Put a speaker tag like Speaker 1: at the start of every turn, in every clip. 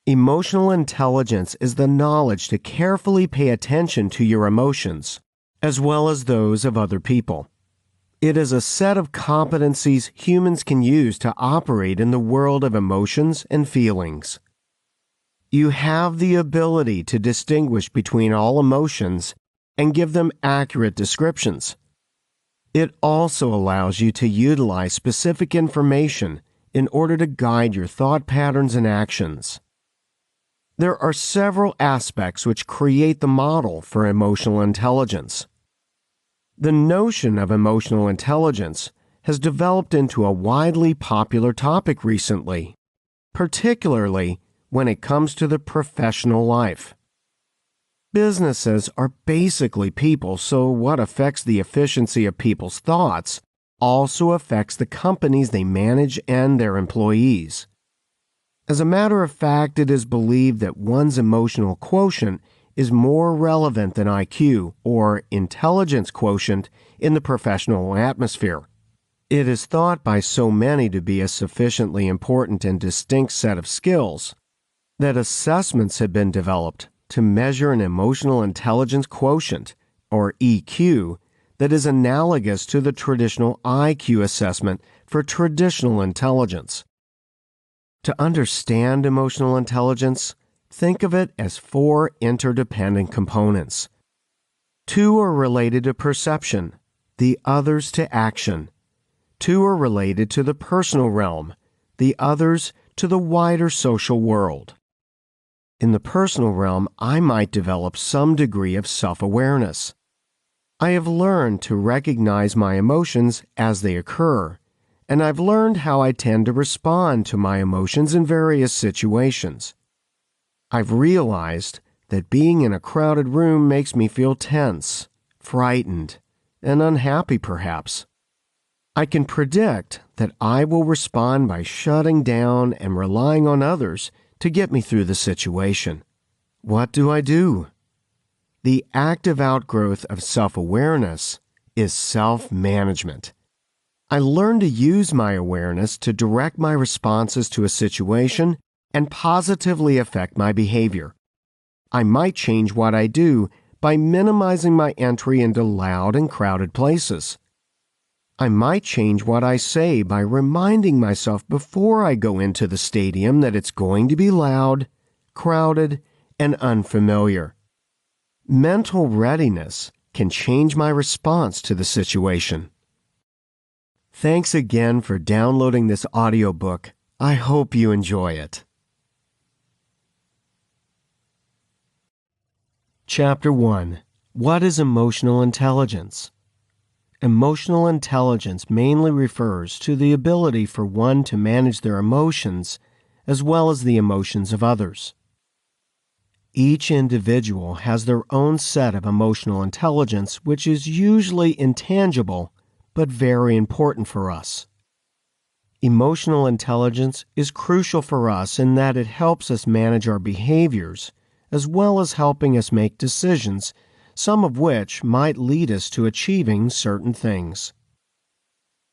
Speaker 1: Emotional intelligence is the knowledge to carefully pay attention to your emotions, as well as those of other people. It is a set of competencies humans can use to operate in the world of emotions and feelings. You have the ability to distinguish between all emotions and give them accurate descriptions. It also allows you to utilize specific information in order to guide your thought patterns and actions. There are several aspects which create the model for emotional intelligence. The notion of emotional intelligence has developed into a widely popular topic recently, particularly when it comes to the professional life. Businesses are basically people, so what affects the efficiency of people's thoughts also affects the companies they manage and their employees. As a matter of fact, it is believed that one's emotional quotient is more relevant than IQ or intelligence quotient in the professional atmosphere. It is thought by so many to be a sufficiently important and distinct set of skills that assessments have been developed to measure an emotional intelligence quotient, or EQ, that is analogous to the traditional IQ assessment for traditional intelligence. To understand emotional intelligence, think of it as 4 interdependent components. 2 are related to perception, the others to action. 2 are related to the personal realm, the others to the wider social world. In the personal realm, I might develop some degree of self-awareness. I have learned to recognize my emotions as they occur, and I've learned how I tend to respond to my emotions in various situations. I've realized that being in a crowded room makes me feel tense, frightened, and unhappy perhaps. I can predict that I will respond by shutting down and relying on others to get me through the situation. What do? The active outgrowth of self-awareness is self-management. I learn to use my awareness to direct my responses to a situation and positively affect my behavior. I might change what I do by minimizing my entry into loud and crowded places. I might change what I say by reminding myself before I go into the stadium that it's going to be loud, crowded, and unfamiliar. Mental readiness can change my response to the situation. Thanks again for downloading this audiobook. I hope you enjoy it. Chapter 1. What is emotional intelligence? Emotional intelligence mainly refers to the ability for one to manage their emotions as well as the emotions of others. Each individual has their own set of emotional intelligence, which is usually intangible but very important for us. Emotional intelligence is crucial for us in that it helps us manage our behaviors as well as helping us make decisions, some of which might lead us to achieving certain things.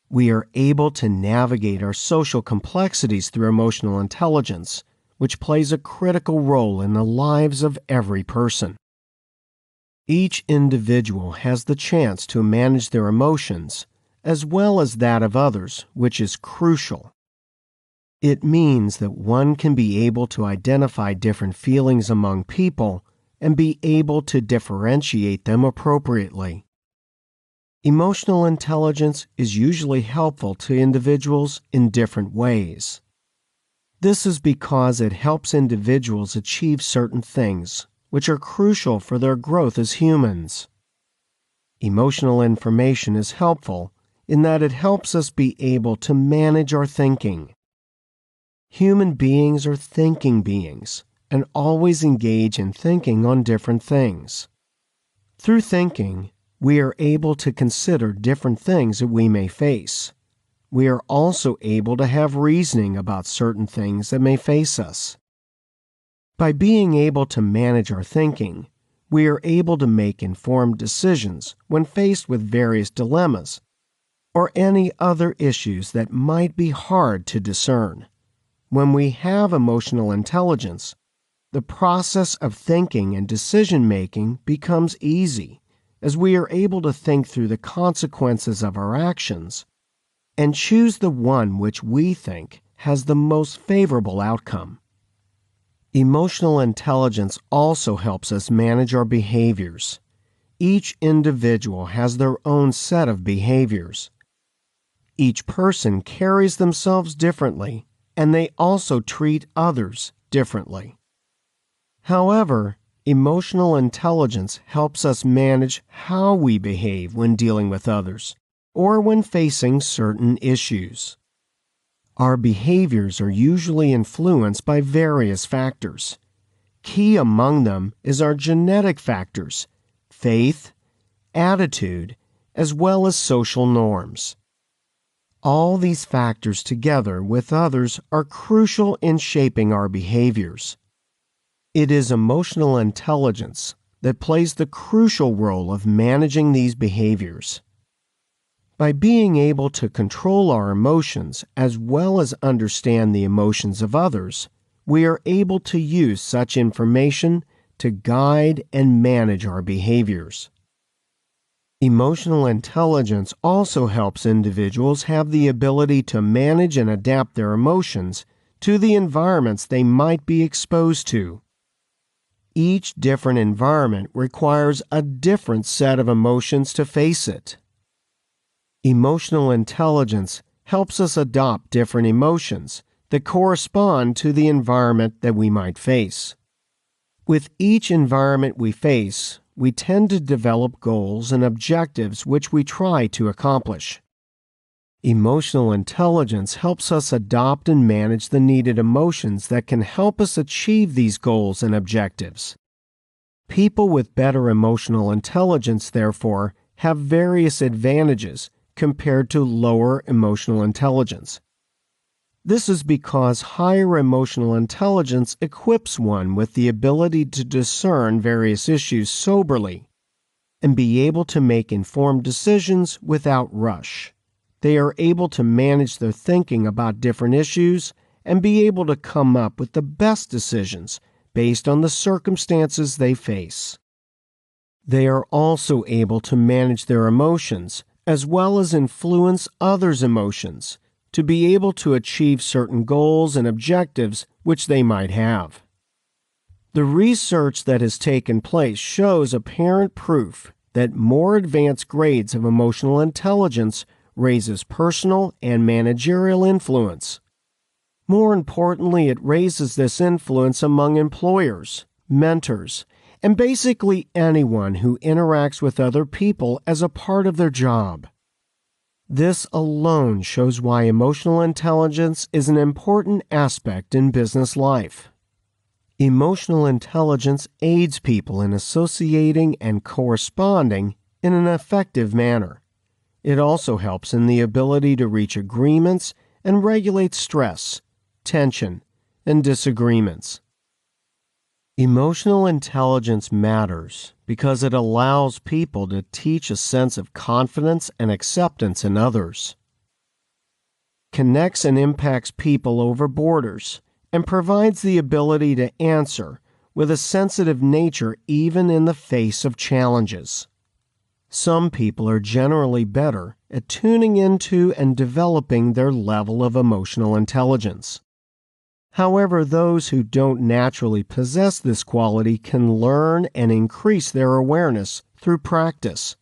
Speaker 1: We are able to navigate our social complexities through emotional intelligence, which plays a critical role in the lives of every person. Each individual has the chance to manage their emotions, as well as that of others, which is crucial. It means that one can be able to identify different feelings among people and be able to differentiate them appropriately. Emotional intelligence is usually helpful to individuals in different ways. This is because it helps individuals achieve certain things, which are crucial for their growth as humans. Emotional information is helpful in that it helps us be able to manage our thinking. Human beings are thinking beings and always engage in thinking on different things. Through thinking, we are able to consider different things that we may face. We are also able to have reasoning about certain things that may face us. By being able to manage our thinking, we are able to make informed decisions when faced with various dilemmas or any other issues that might be hard to discern. When we have emotional intelligence, The process of thinking and decision-making becomes easy as we are able to think through the consequences of our actions and choose the one which we think has the most favorable outcome. Emotional intelligence also helps us manage our behaviors. Each individual has their own set of behaviors. Each person carries themselves differently, and they also treat others differently. However, emotional intelligence helps us manage how we behave when dealing with others or when facing certain issues. Our behaviors are usually influenced by various factors. Key among them is our genetic factors, faith, attitude, as well as social norms. All these factors together with others are crucial in shaping our behaviors. It is emotional intelligence that plays the crucial role of managing these behaviors. By being able to control our emotions as well as understand the emotions of others, we are able to use such information to guide and manage our behaviors. Emotional intelligence also helps individuals have the ability to manage and adapt their emotions to the environments they might be exposed to. Each different environment requires a different set of emotions to face it. Emotional intelligence helps us adopt different emotions that correspond to the environment that we might face. With each environment we face, we tend to develop goals and objectives which we try to accomplish. Emotional intelligence helps us adopt and manage the needed emotions that can help us achieve these goals and objectives. People with better emotional intelligence, therefore, have various advantages compared to lower emotional intelligence. This is because higher emotional intelligence equips one with the ability to discern various issues soberly and be able to make informed decisions without rush. They are able to manage their thinking about different issues and be able to come up with the best decisions based on the circumstances they face. They are also able to manage their emotions as well as influence others' emotions to be able to achieve certain goals and objectives which they might have. The research that has taken place shows apparent proof that more advanced grades of emotional intelligence raises personal and managerial influence. More importantly, it raises this influence among employers, mentors, and basically anyone who interacts with other people as a part of their job. This alone shows why emotional intelligence is an important aspect in business life. Emotional intelligence aids people in associating and corresponding in an effective manner. It also helps in the ability to reach agreements and regulate stress, tension, and disagreements. Emotional intelligence matters because it allows people to teach a sense of confidence and acceptance in others, connects and impacts people over borders, and provides the ability to answer with a sensitive nature even in the face of challenges. Some people are generally better at tuning into and developing their level of emotional intelligence. However, those who don't naturally possess this quality can learn and increase their awareness through practice.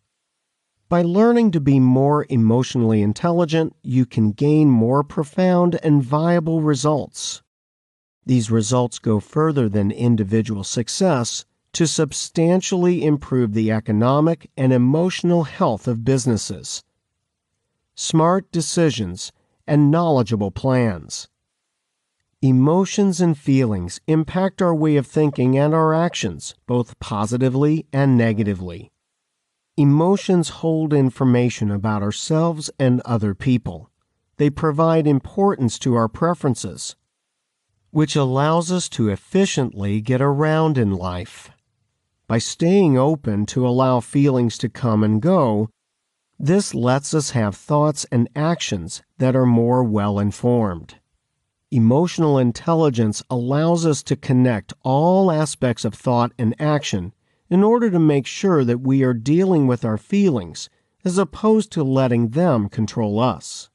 Speaker 1: By learning to be more emotionally intelligent, you can gain more profound and viable results. These results go further than individual success to substantially improve the economic and emotional health of businesses. Smart decisions and knowledgeable plans. Emotions and feelings impact our way of thinking and our actions, both positively and negatively. Emotions hold information about ourselves and other people. They provide importance to our preferences, which allows us to efficiently get around in life. By staying open to allow feelings to come and go, this lets us have thoughts and actions that are more well-informed. Emotional intelligence allows us to connect all aspects of thought and action in order to make sure that we are dealing with our feelings as opposed to letting them control us.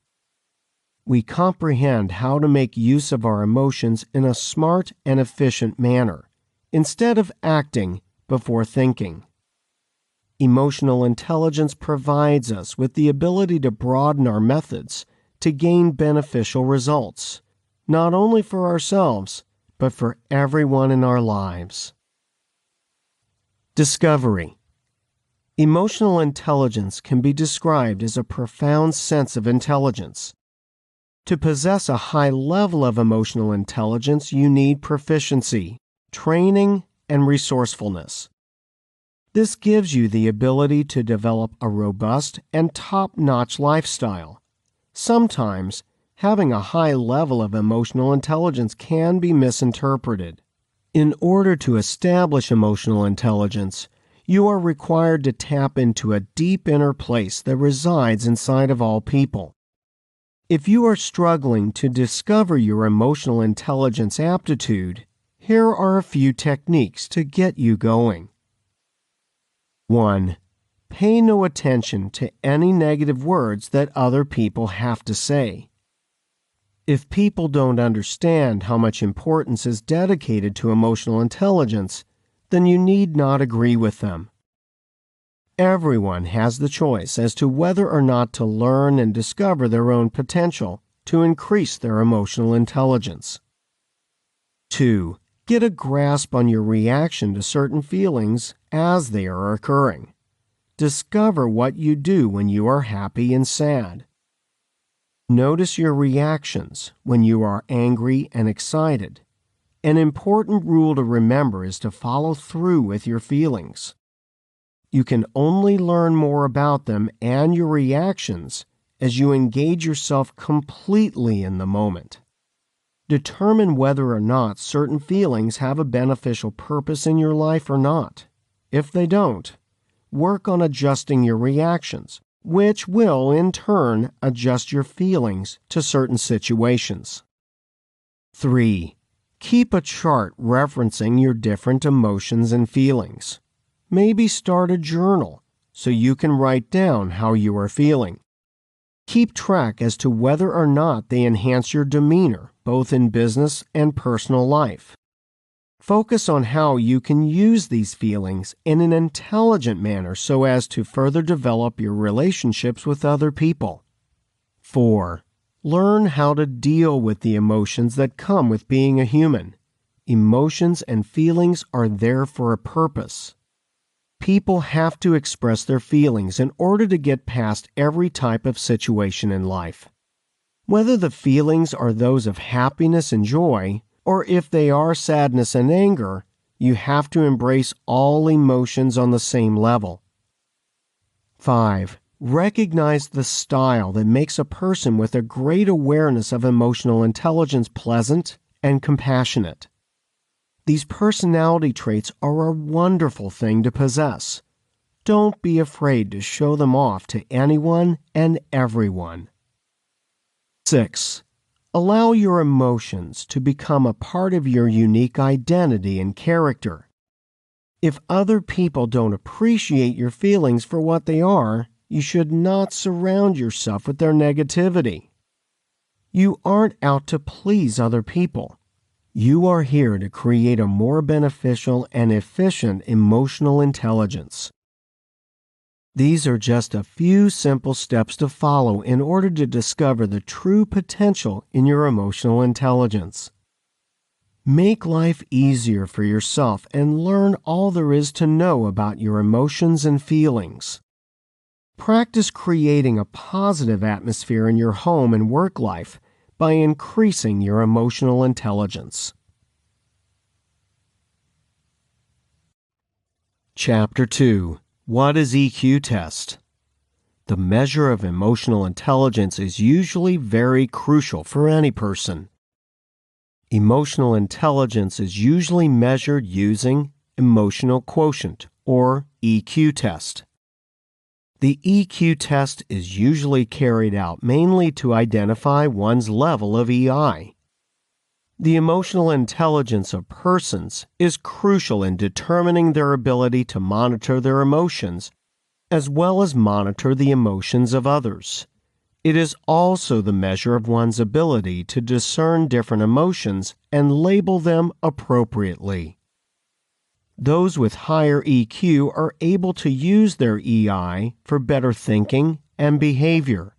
Speaker 1: We comprehend how to make use of our emotions in a smart and efficient manner, instead of acting before thinking. Emotional intelligence provides us with the ability to broaden our methods to gain beneficial results, not only for ourselves, but for everyone in our lives. Discovery. Emotional intelligence can be described as a profound sense of intelligence. To possess a high level of emotional intelligence, you need proficiency, training, and resourcefulness. This gives you the ability to develop a robust and top-notch lifestyle. Sometimes, having a high level of emotional intelligence can be misinterpreted. In order to establish emotional intelligence, you are required to tap into a deep inner place that resides inside of all people. If you are struggling to discover your emotional intelligence aptitude, here are a few techniques to get you going. 1. Pay no attention to any negative words that other people have to say. If people don't understand how much importance is dedicated to emotional intelligence, then you need not agree with them. Everyone has the choice as to whether or not to learn and discover their own potential to increase their emotional intelligence. 2. Get a grasp on your reaction to certain feelings as they are occurring. Discover what you do when you are happy and sad. Notice your reactions when you are angry and excited. An important rule to remember is to follow through with your feelings. You can only learn more about them and your reactions as you engage yourself completely in the moment. Determine whether or not certain feelings have a beneficial purpose in your life or not. If they don't, work on adjusting your reactions, which will, in turn, adjust your feelings to certain situations. 3. Keep a chart referencing your different emotions and feelings. Maybe start a journal so you can write down how you are feeling. Keep track as to whether or not they enhance your demeanor, both in business and personal life. Focus on how you can use these feelings in an intelligent manner so as to further develop your relationships with other people. 4. Learn how to deal with the emotions that come with being a human. Emotions and feelings are there for a purpose. People have to express their feelings in order to get past every type of situation in life. Whether the feelings are those of happiness and joy, or if they are sadness and anger, you have to embrace all emotions on the same level. 5. Recognize the style that makes a person with a great awareness of emotional intelligence pleasant and compassionate. These personality traits are a wonderful thing to possess. Don't be afraid to show them off to anyone and everyone. 6. Allow your emotions to become a part of your unique identity and character. If other people don't appreciate your feelings for what they are, you should not surround yourself with their negativity. You aren't out to please other people. You are here to create a more beneficial and efficient emotional intelligence. These are just a few simple steps to follow in order to discover the true potential in your emotional intelligence. Make life easier for yourself and learn all there is to know about your emotions and feelings. Practice creating a positive atmosphere in your home and work life by increasing your emotional intelligence. Chapter 2. What is EQ test? The measure of emotional intelligence is usually very crucial for any person. Emotional intelligence is usually measured using emotional quotient, or EQ test. The EQ test is usually carried out mainly to identify one's level of EI. The emotional intelligence of persons is crucial in determining their ability to monitor their emotions, as well as monitor the emotions of others. It is also the measure of one's ability to discern different emotions and label them appropriately. Those with higher EQ are able to use their EI for better thinking and behavior.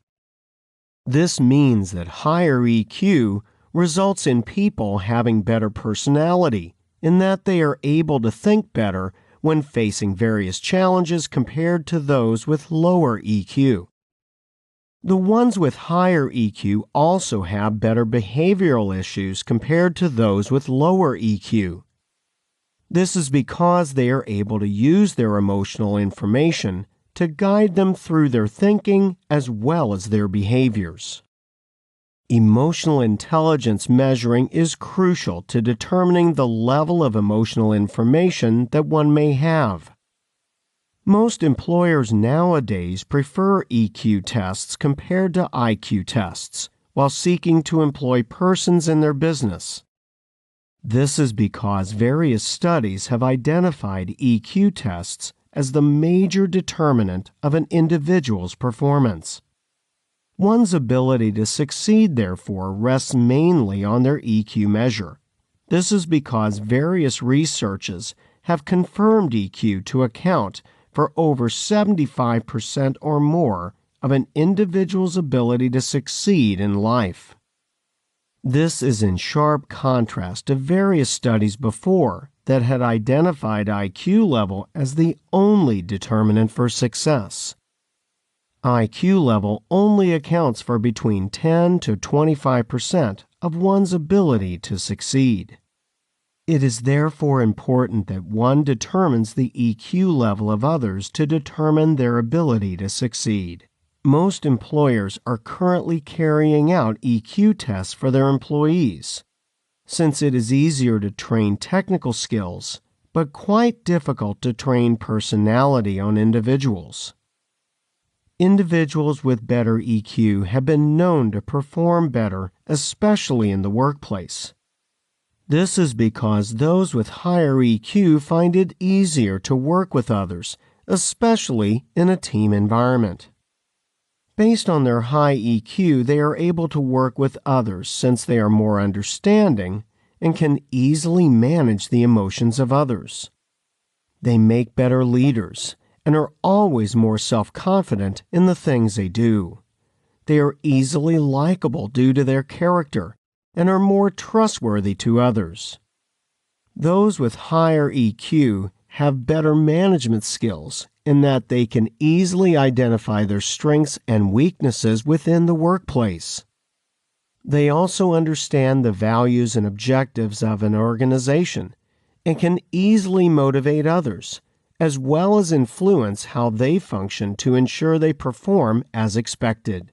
Speaker 1: This means that higher EQ results in people having better personality, in that they are able to think better when facing various challenges compared to those with lower EQ. The ones with higher EQ also have better behavioral issues compared to those with lower EQ. This is because they are able to use their emotional information to guide them through their thinking as well as their behaviors. Emotional intelligence measuring is crucial to determining the level of emotional information that one may have. Most employers nowadays prefer EQ tests compared to IQ tests while seeking to employ persons in their business. This is because various studies have identified EQ tests as the major determinant of an individual's performance. One's ability to succeed, therefore, rests mainly on their EQ measure. This is because various researches have confirmed EQ to account for over 75% or more of an individual's ability to succeed in life. This is in sharp contrast to various studies before that had identified IQ level as the only determinant for success. IQ level only accounts for between 10 to 25% of one's ability to succeed. It is therefore important that one determines the EQ level of others to determine their ability to succeed. Most employers are currently carrying out EQ tests for their employees, since it is easier to train technical skills, but quite difficult to train personality on individuals. Individuals with better EQ have been known to perform better, especially in the workplace. This is because those with higher EQ find it easier to work with others, especially in a team environment. Based on their high EQ, they are able to work with others since they are more understanding and can easily manage the emotions of others. They make better leaders and are always more self-confident in the things they do. They are easily likable due to their character and are more trustworthy to others. Those with higher EQ have better management skills in that they can easily identify their strengths and weaknesses within the workplace. They also understand the values and objectives of an organization and can easily motivate others, as well as influence how they function to ensure they perform as expected.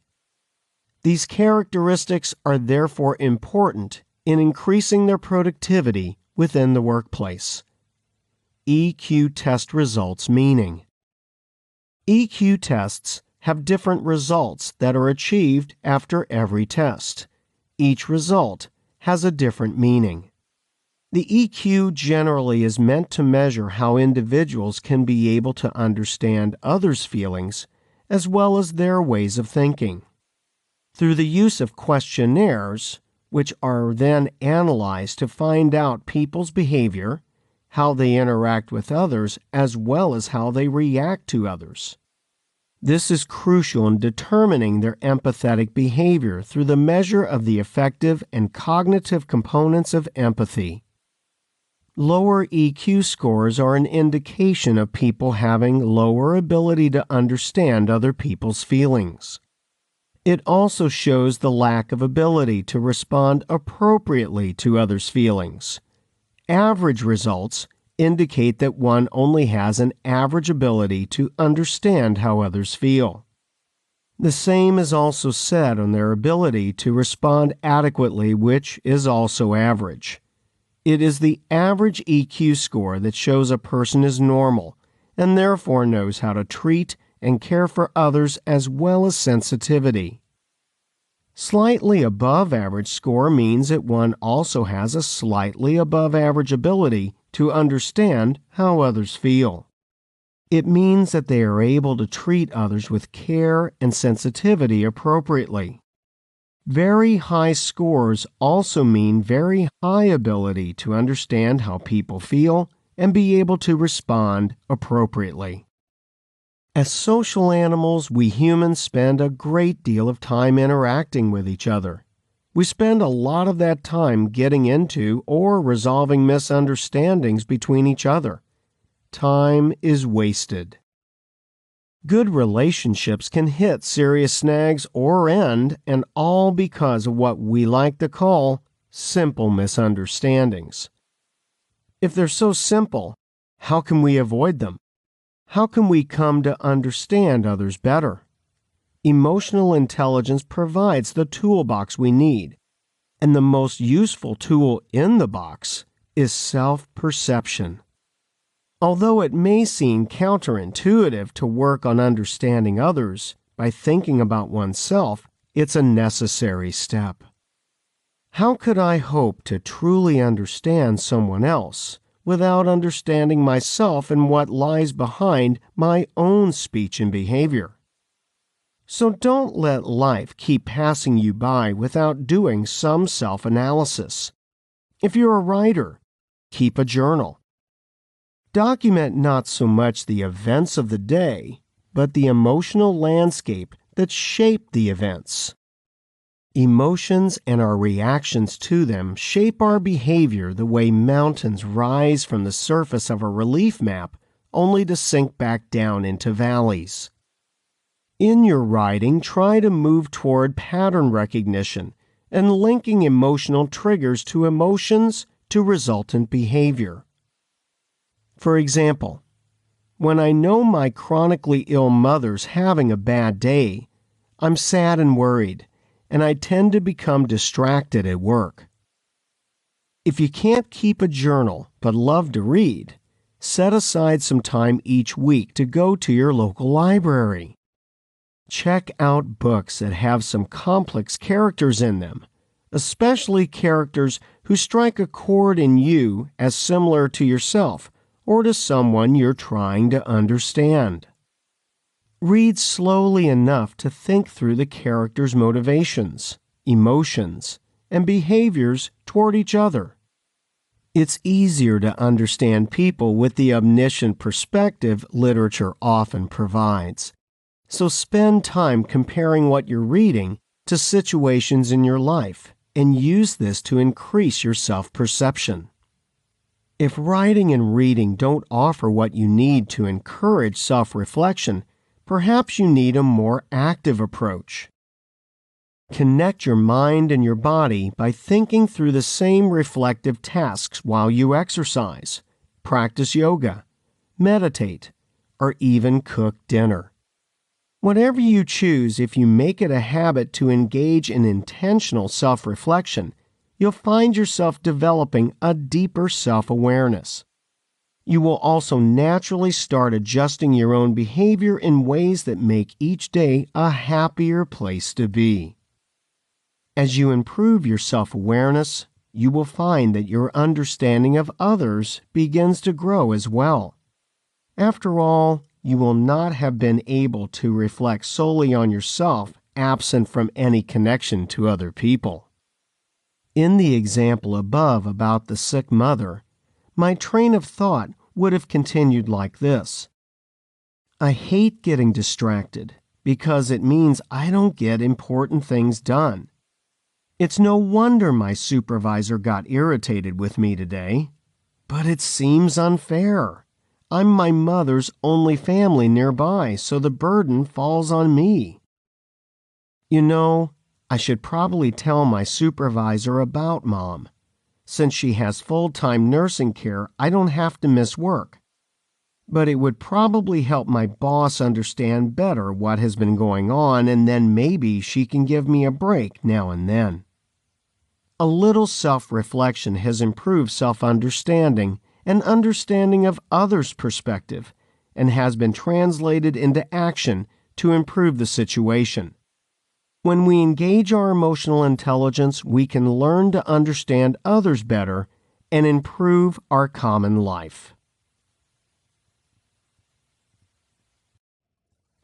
Speaker 1: These characteristics are therefore important in increasing their productivity within the workplace. EQ test results meaning. EQ tests have different results that are achieved after every test. Each result has a different meaning. The EQ generally is meant to measure how individuals can be able to understand others' feelings as well as their ways of thinking. Through the use of questionnaires, which are then analyzed to find out people's behavior, how they interact with others, as well as how they react to others. This is crucial in determining their empathetic behavior through the measure of the affective and cognitive components of empathy. Lower EQ scores are an indication of people having lower ability to understand other people's feelings. It also shows the lack of ability to respond appropriately to others' feelings. Average results indicate that one only has an average ability to understand how others feel. The same is also said on their ability to respond adequately, which is also average. It is the average EQ score that shows a person is normal and therefore knows how to treat and care for others as well as sensitivity. Slightly above average score means that one also has a slightly above average ability to understand how others feel. It means that they are able to treat others with care and sensitivity appropriately. Very high scores also mean very high ability to understand how people feel and be able to respond appropriately. As social animals, we humans spend a great deal of time interacting with each other. We spend a lot of that time getting into or resolving misunderstandings between each other. Time is wasted. Good relationships can hit serious snags or end, and all because of what we like to call simple misunderstandings. If they're so simple, how can we avoid them? How can we come to understand others better? Emotional intelligence provides the toolbox we need, and the most useful tool in the box is self-perception. Although it may seem counterintuitive to work on understanding others by thinking about oneself, it's a necessary step. How could I hope to truly understand someone else without understanding myself and what lies behind my own speech and behavior? So don't let life keep passing you by without doing some self-analysis. If you're a writer, keep a journal. Document not so much the events of the day, but the emotional landscape that shaped the events. Emotions and our reactions to them shape our behavior the way mountains rise from the surface of a relief map only to sink back down into valleys. In your writing, try to move toward pattern recognition and linking emotional triggers to emotions to resultant behavior. For example, when I know my chronically ill mother's having a bad day, I'm sad and worried, and I tend to become distracted at work. If you can't keep a journal but love to read, set aside some time each week to go to your local library. Check out books that have some complex characters in them, especially characters who strike a chord in you as similar to yourself or to someone you're trying to understand. Read slowly enough to think through the characters' motivations, emotions, and behaviors toward each other. It's easier to understand people with the omniscient perspective literature often provides. So spend time comparing what you're reading to situations in your life and use this to increase your self-perception. If writing and reading don't offer what you need to encourage self-reflection, perhaps you need a more active approach. Connect your mind and your body by thinking through the same reflective tasks while you exercise, practice yoga, meditate, or even cook dinner. Whatever you choose, if you make it a habit to engage in intentional self-reflection, you'll find yourself developing a deeper self-awareness. You will also naturally start adjusting your own behavior in ways that make each day a happier place to be. As you improve your self-awareness, you will find that your understanding of others begins to grow as well. After all, you will not have been able to reflect solely on yourself absent from any connection to other people. In the example above about the sick mother, my train of thought would have continued like this. I hate getting distracted because it means I don't get important things done. It's no wonder my supervisor got irritated with me today. But it seems unfair. I'm my mother's only family nearby, so the burden falls on me. You know, I should probably tell my supervisor about Mom. Since she has full-time nursing care, I don't have to miss work. But it would probably help my boss understand better what has been going on, and then maybe she can give me a break now and then. A little self-reflection has improved self-understanding and understanding of others' perspective, and has been translated into action to improve the situation. When we engage our emotional intelligence, we can learn to understand others better and improve our common life.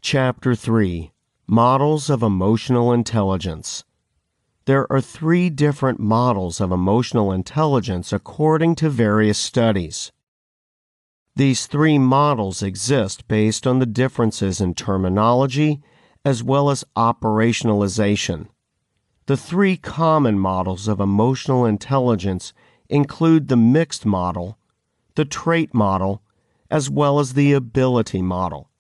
Speaker 1: Chapter 3. Models of Emotional Intelligence. There are 3 different models of emotional intelligence according to various studies. These 3 models exist based on the differences in terminology as well as operationalization. The 3 common models of emotional intelligence include the mixed model, the trait model, as well as the ability model.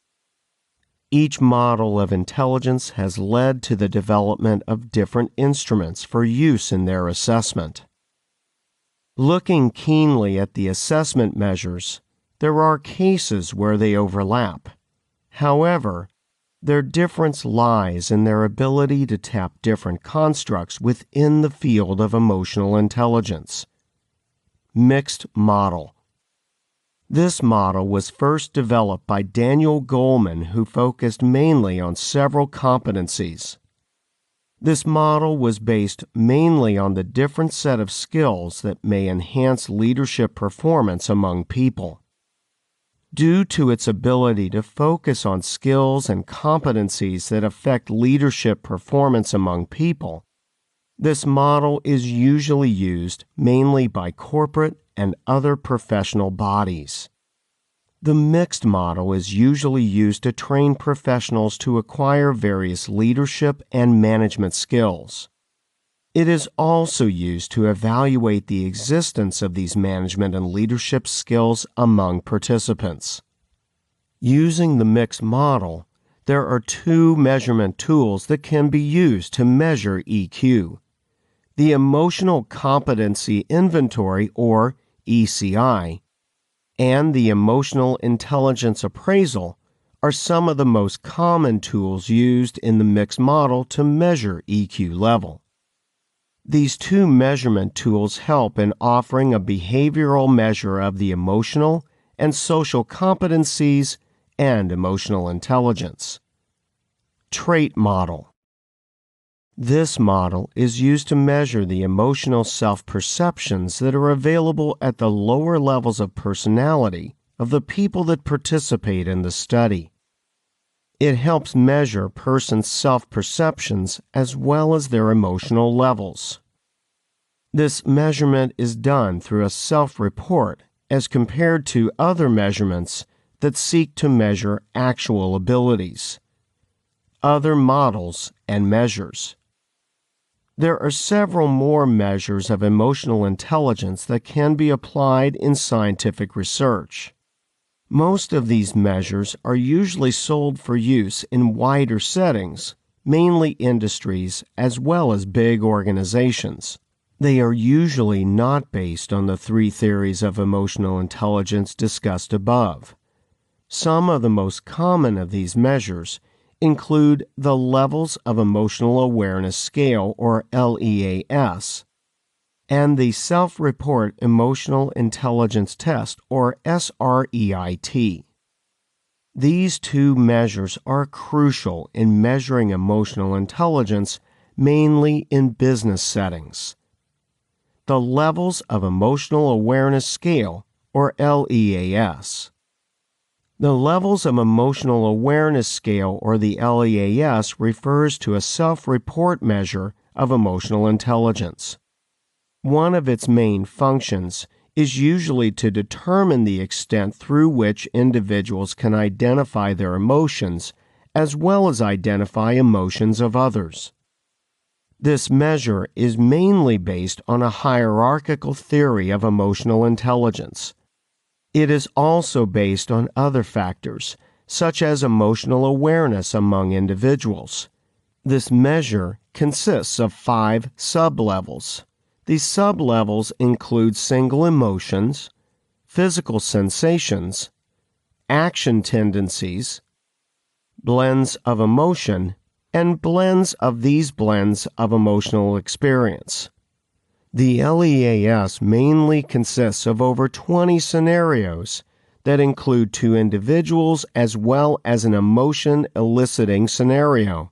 Speaker 1: Each model of intelligence has led to the development of different instruments for use in their assessment. Looking keenly at the assessment measures, there are cases where they overlap. However, their difference lies in their ability to tap different constructs within the field of emotional intelligence. Mixed model. This model was first developed by Daniel Goleman, who focused mainly on several competencies. This model was based mainly on the different set of skills that may enhance leadership performance among people. Due to its ability to focus on skills and competencies that affect leadership performance among people, this model is usually used mainly by corporate and other professional bodies. The mixed model is usually used to train professionals to acquire various leadership and management skills. It is also used to evaluate the existence of these management and leadership skills among participants. Using the mixed model, there are 2 measurement tools that can be used to measure EQ. The Emotional Competency Inventory, or ECI, and the Emotional Intelligence Appraisal are some of the most common tools used in the mixed model to measure EQ level. These 2 measurement tools help in offering a behavioral measure of the emotional and social competencies and emotional intelligence. Trait model. This model is used to measure the emotional self-perceptions that are available at the lower levels of personality of the people that participate in the study. It helps measure persons' self-perceptions as well as their emotional levels. This measurement is done through a self-report as compared to other measurements that seek to measure actual abilities. Other models and measures. There are several more measures of emotional intelligence that can be applied in scientific research. Most of these measures are usually sold for use in wider settings, mainly industries as well as big organizations. They are usually not based on the 3 theories of emotional intelligence discussed above. Some of the most common of these measures include the Levels of Emotional Awareness Scale, or LEAS, and the Self-Report Emotional Intelligence Test, or SREIT. These 2 measures are crucial in measuring emotional intelligence, mainly in business settings. The Levels of Emotional Awareness Scale, or LEAS. The Levels of Emotional Awareness Scale, or the LEAS, refers to a self-report measure of emotional intelligence. One of its main functions is usually to determine the extent through which individuals can identify their emotions as well as identify emotions of others. This measure is mainly based on a hierarchical theory of emotional intelligence. It is also based on other factors, such as emotional awareness among individuals. This measure consists of 5 sub-levels. These sub-levels include single emotions, physical sensations, action tendencies, blends of emotion, and blends of these blends of emotional experience. The LEAS mainly consists of over 20 scenarios that include 2 individuals as well as an emotion-eliciting scenario.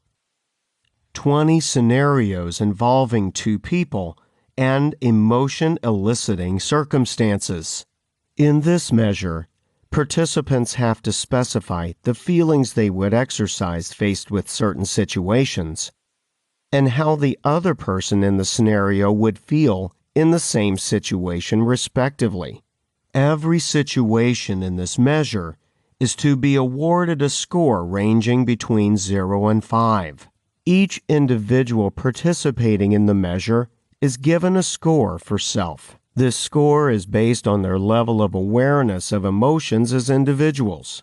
Speaker 1: 20 scenarios involving two people, and emotion-eliciting circumstances. In this measure, participants have to specify the feelings they would exercise faced with certain situations, and how the other person in the scenario would feel in the same situation respectively. Every situation in this measure is to be awarded a score ranging between 0 and 5. Each individual participating in the measure is given a score for self. This score is based on their level of awareness of emotions as individuals.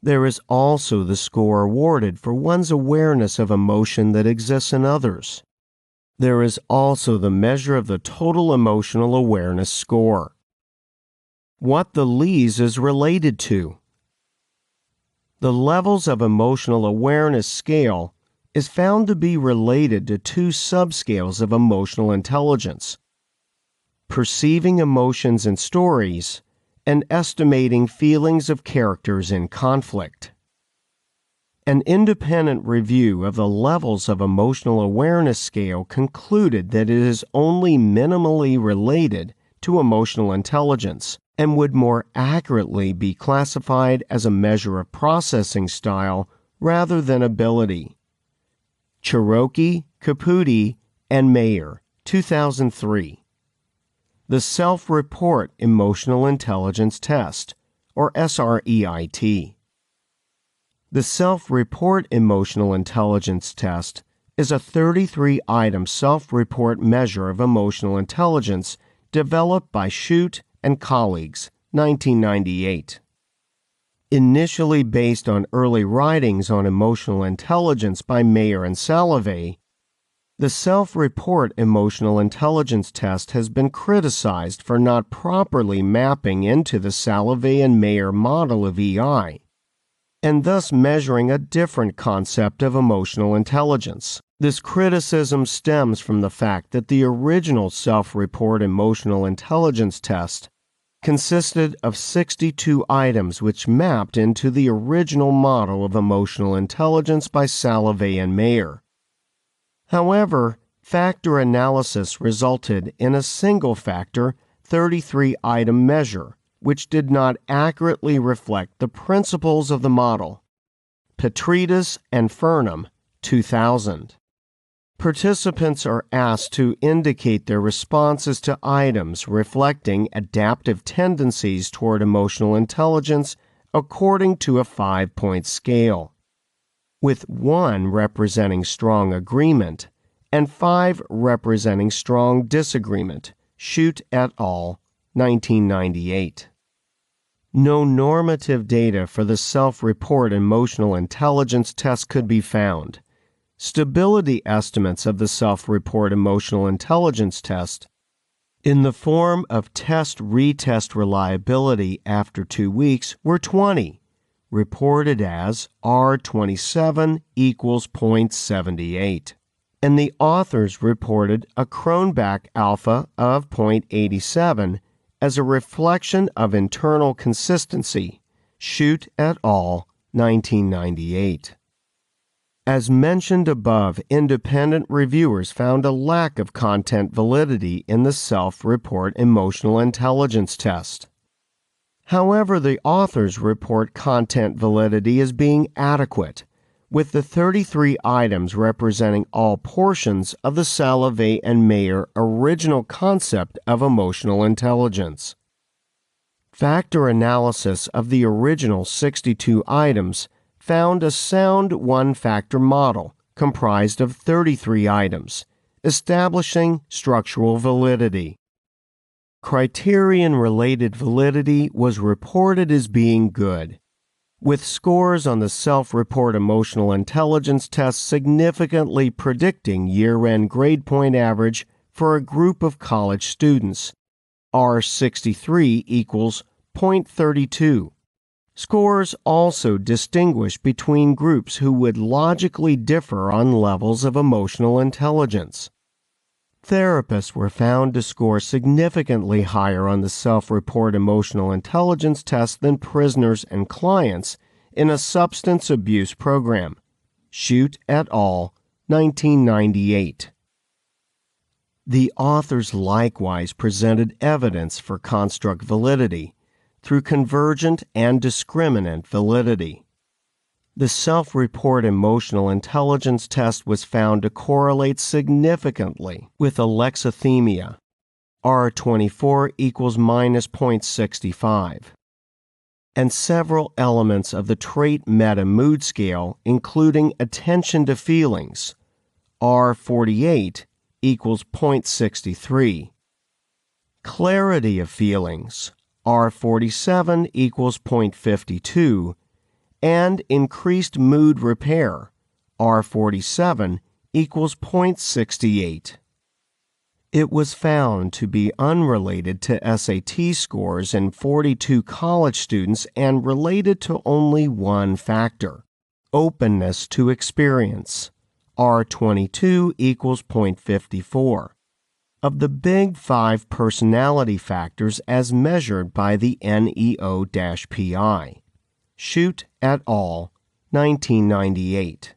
Speaker 1: There is also the score awarded for one's awareness of emotion that exists in others. There is also the measure of the total emotional awareness score. What the LEAS is related to. The levels of emotional awareness scale is found to be related to two subscales of emotional intelligence: perceiving emotions in stories and estimating feelings of characters in conflict. An independent review of the levels of emotional awareness scale concluded that it is only minimally related to emotional intelligence and would more accurately be classified as a measure of processing style rather than ability. Cherokee, Caputi, and Mayer, 2003. The Self-Report Emotional Intelligence Test, or SREIT. The Self-Report Emotional Intelligence Test is a 33-item self-report measure of emotional intelligence developed by Shute and colleagues, 1998. Initially based on early writings on emotional intelligence by Mayer and Salovey, the Self-Report Emotional Intelligence Test has been criticized for not properly mapping into the Salovey and Mayer model of EI, and thus measuring a different concept of emotional intelligence. This criticism stems from the fact that the original Self-Report Emotional Intelligence Test consisted of 62 items which mapped into the original model of emotional intelligence by Salovey and Mayer. However, factor analysis resulted in a single-factor 33-item measure, which did not accurately reflect the principles of the model. Petridis and Furnham, 2000. Participants are asked to indicate their responses to items reflecting adaptive tendencies toward emotional intelligence according to a 5-point scale, with 1 representing strong agreement and 5 representing strong disagreement. Shute et al., 1998. No normative data for the Self-Report Emotional Intelligence Test could be found. Stability estimates of the Self-Report Emotional Intelligence Test, in the form of test-retest reliability after 2 weeks, were 20, reported as R27 equals 0.78. And the authors reported a Cronbach alpha of 0.87 as a reflection of internal consistency. Shute et al., 1998. As mentioned above, independent reviewers found a lack of content validity in the Self-Report Emotional Intelligence Test. However, the authors report content validity as being adequate, with the 33 items representing all portions of the Salovey and Mayer original concept of emotional intelligence. Factor analysis of the original 62 items found a sound one-factor model comprised of 33 items, establishing structural validity. Criterion-related validity was reported as being good, with scores on the Self-Report Emotional Intelligence Test significantly predicting year-end grade point average for a group of college students. R63 equals 0.32. Scores also distinguish between groups who would logically differ on levels of emotional intelligence. Therapists were found to score significantly higher on the Self-Report Emotional Intelligence Test than prisoners and clients in a substance abuse program. Shute et al., 1998. The authors likewise presented evidence for construct validity through convergent and discriminant validity. The self-report emotional intelligence test was found to correlate significantly with alexithymia, R24 equals minus 0.65, and several elements of the trait meta mood scale, including attention to feelings, R48 equals 0.63, clarity of feelings, R47 equals 0.52, and increased mood repair, R47 equals 0.68. It was found to be unrelated to SAT scores in 42 college students and related to only one factor, openness to experience, R22 equals 0.54, of the big five personality factors as measured by the NEO-PI. Shute et al., 1998.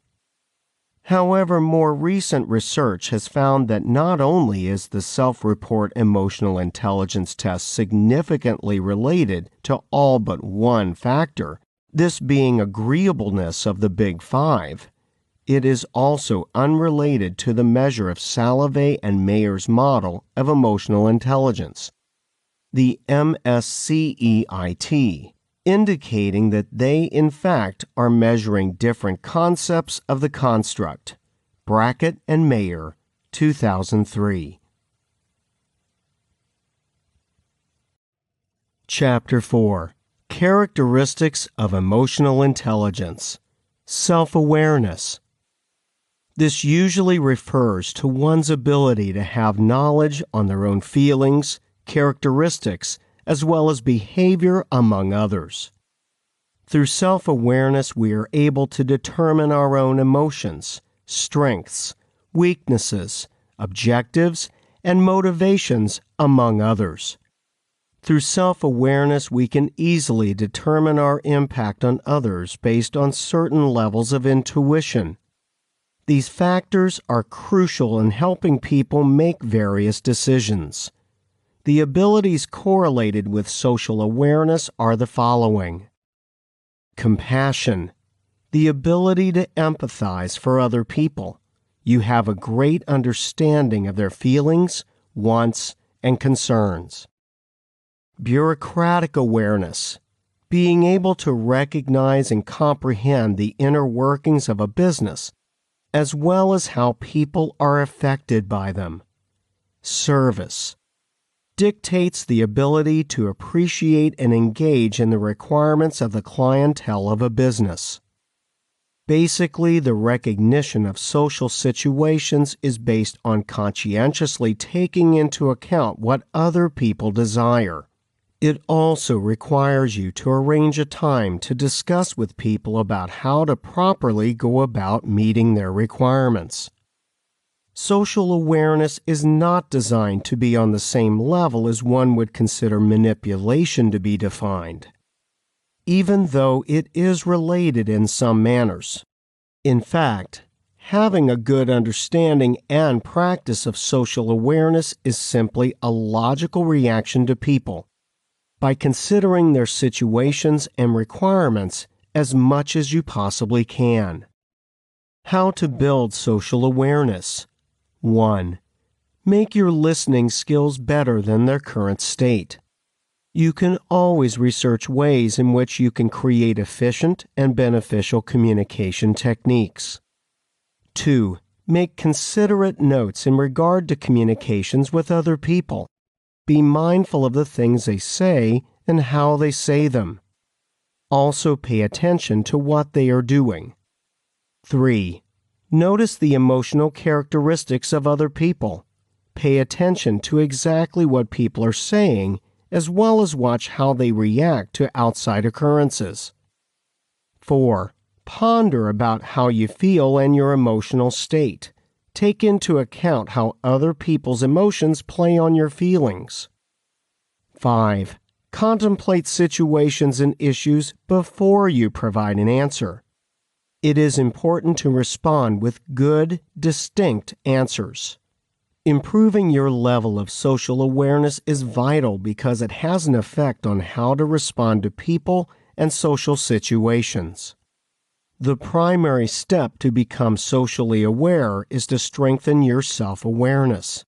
Speaker 1: However, more recent research has found that not only is the self-report emotional intelligence test significantly related to all but one factor, this being agreeableness of the Big Five, it is also unrelated to the measure of Salovey and Mayer's model of emotional intelligence, the MSCEIT, indicating that they in fact are measuring different concepts of the construct. Brackett and Mayer, 2003. Chapter 4. Characteristics of Emotional Intelligence. Self-awareness. This usually refers to one's ability to have knowledge on their own feelings, characteristics, as well as behavior among others. Through self-awareness, we are able to determine our own emotions, strengths, weaknesses, objectives, and motivations, among others. Through self-awareness, we can easily determine our impact on others based on certain levels of intuition. These factors are crucial in helping people make various decisions. The abilities correlated with social awareness are the following. Compassion, the ability to empathize for other people. You have a great understanding of their feelings, wants, and concerns. Bureaucratic awareness, being able to recognize and comprehend the inner workings of a business, as well as how people are affected by them. Service, dictates the ability to appreciate and engage in the requirements of the clientele of a business. Basically, the recognition of social situations is based on conscientiously taking into account what other people desire. It also requires you to arrange a time to discuss with people about how to properly go about meeting their requirements. Social awareness is not designed to be on the same level as one would consider manipulation to be defined, even though it is related in some manners. In fact, having a good understanding and practice of social awareness is simply a logical reaction to people, by considering their situations and requirements as much as you possibly can. How to build social awareness. 1. Make your listening skills better than their current state. You can always research ways in which you can create efficient and beneficial communication techniques. 2. Make considerate notes in regard to communications with other people. Be mindful of the things they say and how they say them. Also pay attention to what they are doing. 3. Notice the emotional characteristics of other people. Pay attention to exactly what people are saying, as well as watch how they react to outside occurrences. 4. Ponder about how you feel and your emotional state. Take into account how other people's emotions play on your feelings. 5. Contemplate situations and issues before you provide an answer. It is important to respond with good, distinct answers. Improving your level of social awareness is vital because it has an effect on how to respond to people and social situations. The primary step to become socially aware is to strengthen your self-awareness.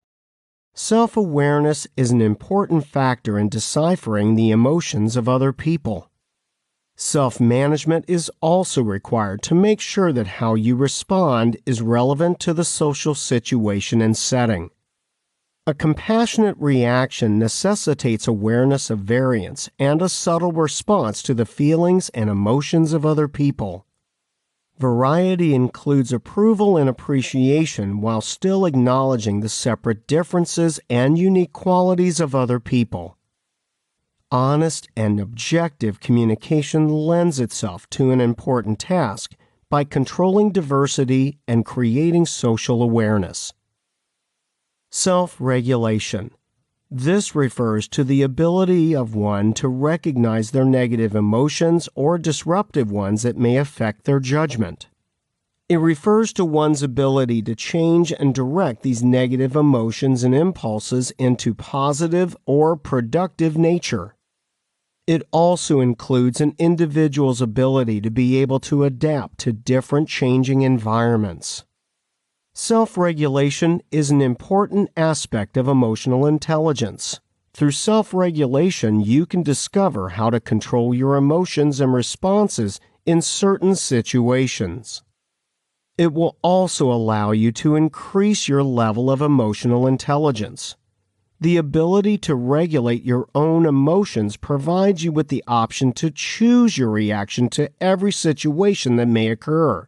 Speaker 1: Self-awareness is an important factor in deciphering the emotions of other people. Self-management is also required to make sure that how you respond is relevant to the social situation and setting. A compassionate reaction necessitates awareness of variance and a subtle response to the feelings and emotions of other people. Variety includes approval and appreciation while still acknowledging the separate differences and unique qualities of other people. Honest and objective communication lends itself to an important task by controlling diversity and creating social awareness. Self-regulation. This refers to the ability of one to recognize their negative emotions or disruptive ones that may affect their judgment. It refers to one's ability to change and direct these negative emotions and impulses into positive or productive nature. It also includes an individual's ability to be able to adapt to different changing environments. Self-regulation is an important aspect of emotional intelligence. Through self-regulation, you can discover how to control your emotions and responses in certain situations. It will also allow you to increase your level of emotional intelligence. The ability to regulate your own emotions provides you with the option to choose your reaction to every situation that may occur.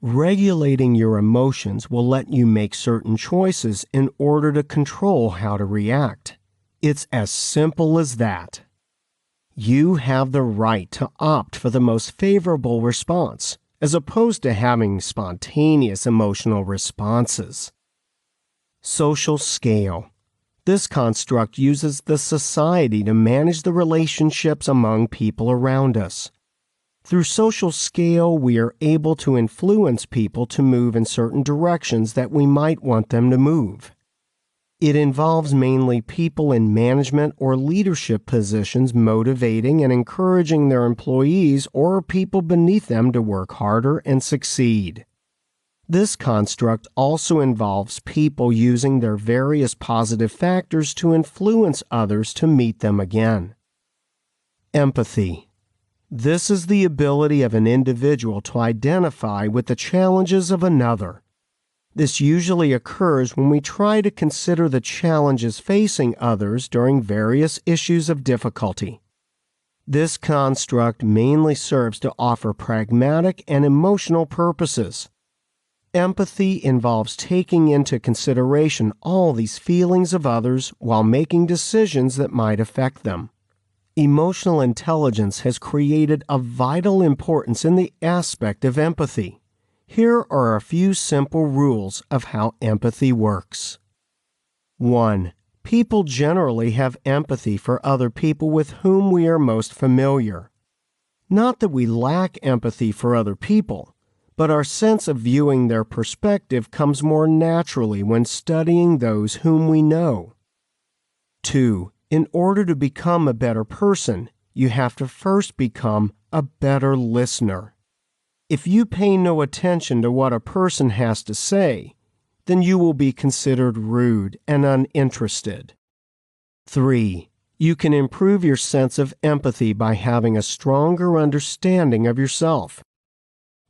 Speaker 1: Regulating your emotions will let you make certain choices in order to control how to react. It's as simple as that. You have the right to opt for the most favorable response, as opposed to having spontaneous emotional responses. Social scale. This construct uses the society to manage the relationships among people around us. Through social scale, we are able to influence people to move in certain directions that we might want them to move. It involves mainly people in management or leadership positions motivating and encouraging their employees or people beneath them to work harder and succeed. This construct also involves people using their various positive factors to influence others to meet them again. Empathy. This is the ability of an individual to identify with the challenges of another. This usually occurs when we try to consider the challenges facing others during various issues of difficulty. This construct mainly serves to offer pragmatic and emotional purposes. Empathy involves taking into consideration all these feelings of others while making decisions that might affect them. Emotional intelligence has created a vital importance in the aspect of empathy. Here are a few simple rules of how empathy works. 1. People generally have empathy for other people with whom we are most familiar. Not that we lack empathy for other people, but our sense of viewing their perspective comes more naturally when studying those whom we know. 2. In order to become a better person, you have to first become a better listener. If you pay no attention to what a person has to say, then you will be considered rude and uninterested. 3. You can improve your sense of empathy by having a stronger understanding of yourself.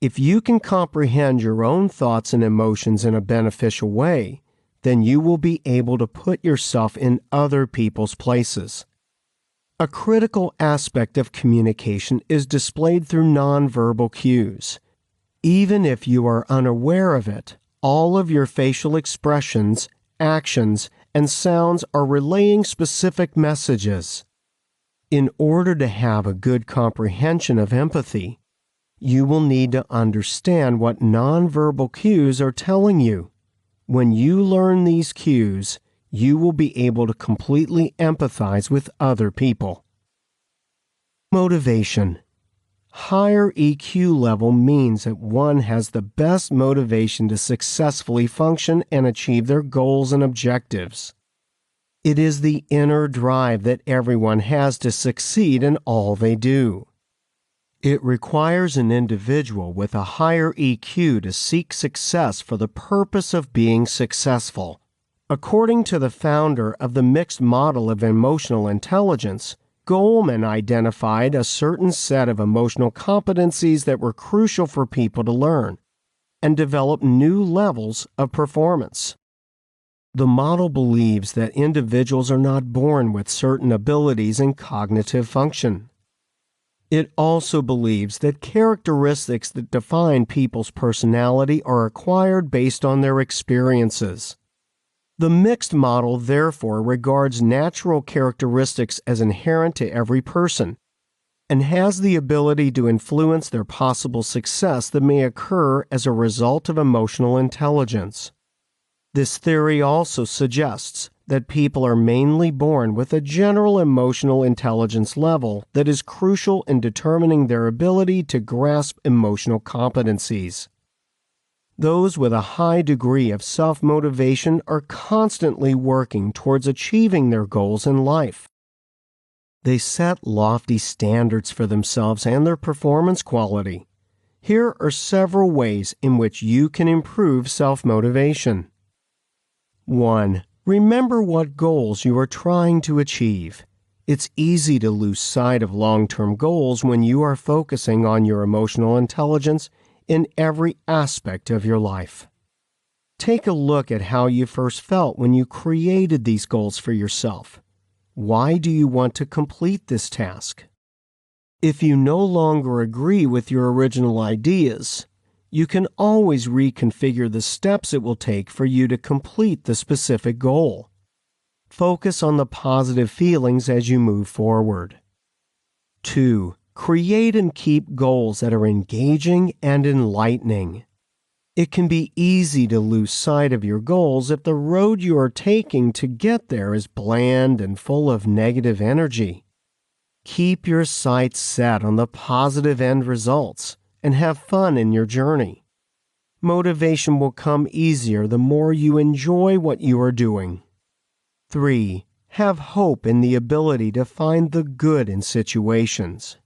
Speaker 1: If you can comprehend your own thoughts and emotions in a beneficial way, then you will be able to put yourself in other people's places. A critical aspect of communication is displayed through nonverbal cues. Even if you are unaware of it, all of your facial expressions, actions, and sounds are relaying specific messages. In order to have a good comprehension of empathy, you will need to understand what nonverbal cues are telling you. When you learn these cues, you will be able to completely empathize with other people. Motivation. Higher EQ level means that one has the best motivation to successfully function and achieve their goals and objectives. It is the inner drive that everyone has to succeed in all they do. It requires an individual with a higher EQ to seek success for the purpose of being successful. According to the founder of the mixed model of emotional intelligence, Goleman identified a certain set of emotional competencies that were crucial for people to learn and develop new levels of performance. The model believes that individuals are not born with certain abilities in cognitive function. It also believes that characteristics that define people's personality are acquired based on their experiences. The mixed model therefore regards natural characteristics as inherent to every person and has the ability to influence their possible success that may occur as a result of emotional intelligence. This theory also suggests that people are mainly born with a general emotional intelligence level that is crucial in determining their ability to grasp emotional competencies. Those with a high degree of self-motivation are constantly working towards achieving their goals in life. They set lofty standards for themselves and their performance quality. Here are several ways in which you can improve self-motivation. 1. Remember what goals you are trying to achieve. It's easy to lose sight of long-term goals when you are focusing on your emotional intelligence in every aspect of your life. Take a look at how you first felt when you created these goals for yourself. Why do you want to complete this task? If you no longer agree with your original ideas, you can always reconfigure the steps it will take for you to complete the specific goal. Focus on the positive feelings as you move forward. 2. Create and keep goals that are engaging and enlightening. It can be easy to lose sight of your goals if the road you are taking to get there is bland and full of negative energy. Keep your sights set on the positive end results and have fun in your journey. Motivation will come easier the more you enjoy what you are doing. 3. Have hope in the ability to find the good in situations.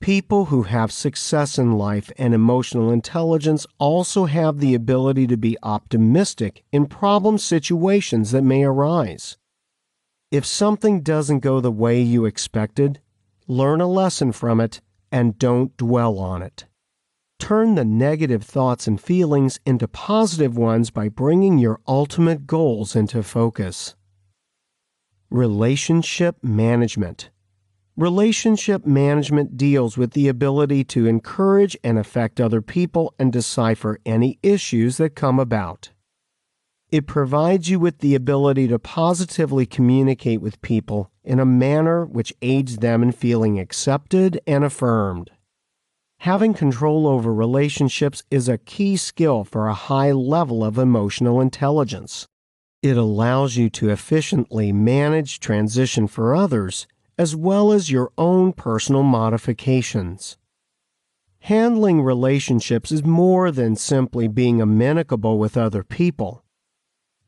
Speaker 1: People who have success in life and emotional intelligence also have the ability to be optimistic in problem situations that may arise. If something doesn't go the way you expected, learn a lesson from it and don't dwell on it. Turn the negative thoughts and feelings into positive ones by bringing your ultimate goals into focus. Relationship management. Relationship management deals with the ability to encourage and affect other people and decipher any issues that come about. It provides you with the ability to positively communicate with people in a manner which aids them in feeling accepted and affirmed. Having control over relationships is a key skill for a high level of emotional intelligence. It allows you to efficiently manage transition for others, as well as your own personal modifications. Handling relationships is more than simply being amenable with other people.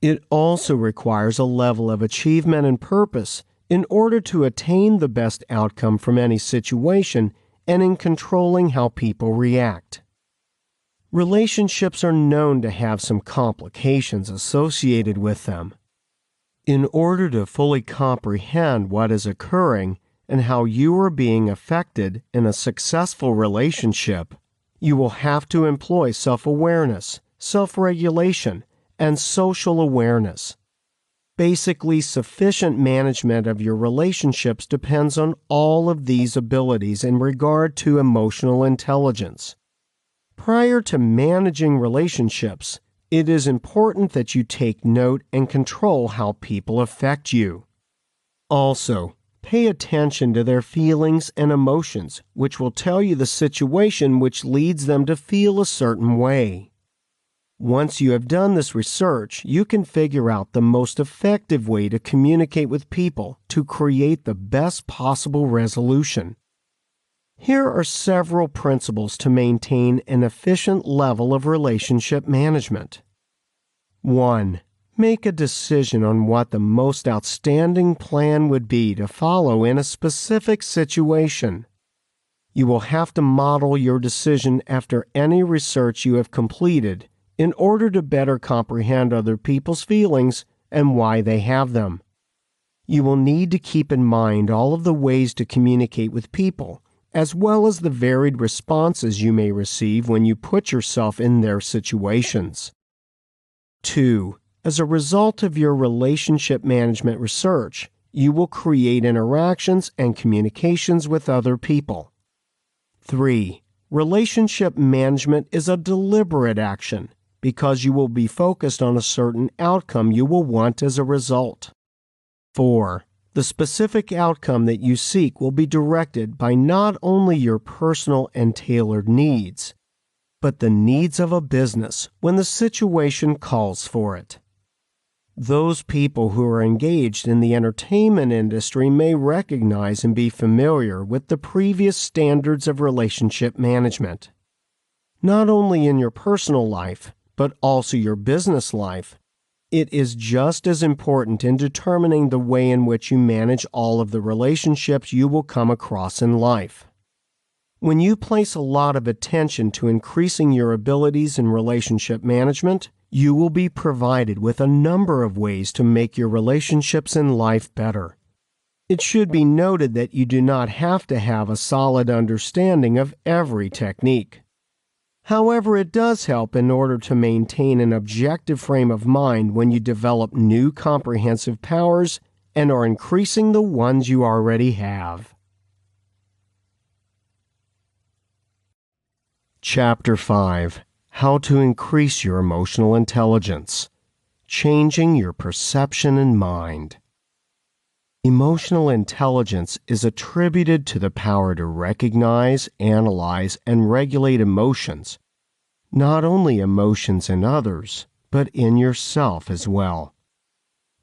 Speaker 1: It also requires a level of achievement and purpose in order to attain the best outcome from any situation and in controlling how people react. Relationships are known to have some complications associated with them. In order to fully comprehend what is occurring and how you are being affected in a successful relationship, you will have to employ self-awareness, self-regulation, and social awareness. Basically, sufficient management of your relationships depends on all of these abilities in regard to emotional intelligence. Prior to managing relationships, it is important that you take note and control how people affect you. Also, pay attention to their feelings and emotions, which will tell you the situation which leads them to feel a certain way. Once you have done this research, you can figure out the most effective way to communicate with people to create the best possible resolution. Here are several principles to maintain an efficient level of relationship management. 1. Make a decision on what the most outstanding plan would be to follow in a specific situation. You will have to model your decision after any research you have completed in order to better comprehend other people's feelings and why they have them. You will need to keep in mind all of the ways to communicate with people, as well as the varied responses you may receive when you put yourself in their situations. 2. As a result of your relationship management research, you will create interactions and communications with other people. 3. Relationship management is a deliberate action because you will be focused on a certain outcome you will want as a result. 4. The specific outcome that you seek will be directed by not only your personal and tailored needs, but the needs of a business when the situation calls for it. Those people who are engaged in the entertainment industry may recognize and be familiar with the previous standards of relationship management. Not only in your personal life, but also your business life, it is just as important in determining the way in which you manage all of the relationships you will come across in life. When you place a lot of attention to increasing your abilities in relationship management, you will be provided with a number of ways to make your relationships in life better. It should be noted that you do not have to have a solid understanding of every technique. However, it does help in order to maintain an objective frame of mind when you develop new comprehensive powers and are increasing the ones you already have. Chapter 5. How to increase your emotional intelligence. Changing your perception and mind. Emotional intelligence is attributed to the power to recognize, analyze, and regulate emotions, not only emotions in others, but in yourself as well.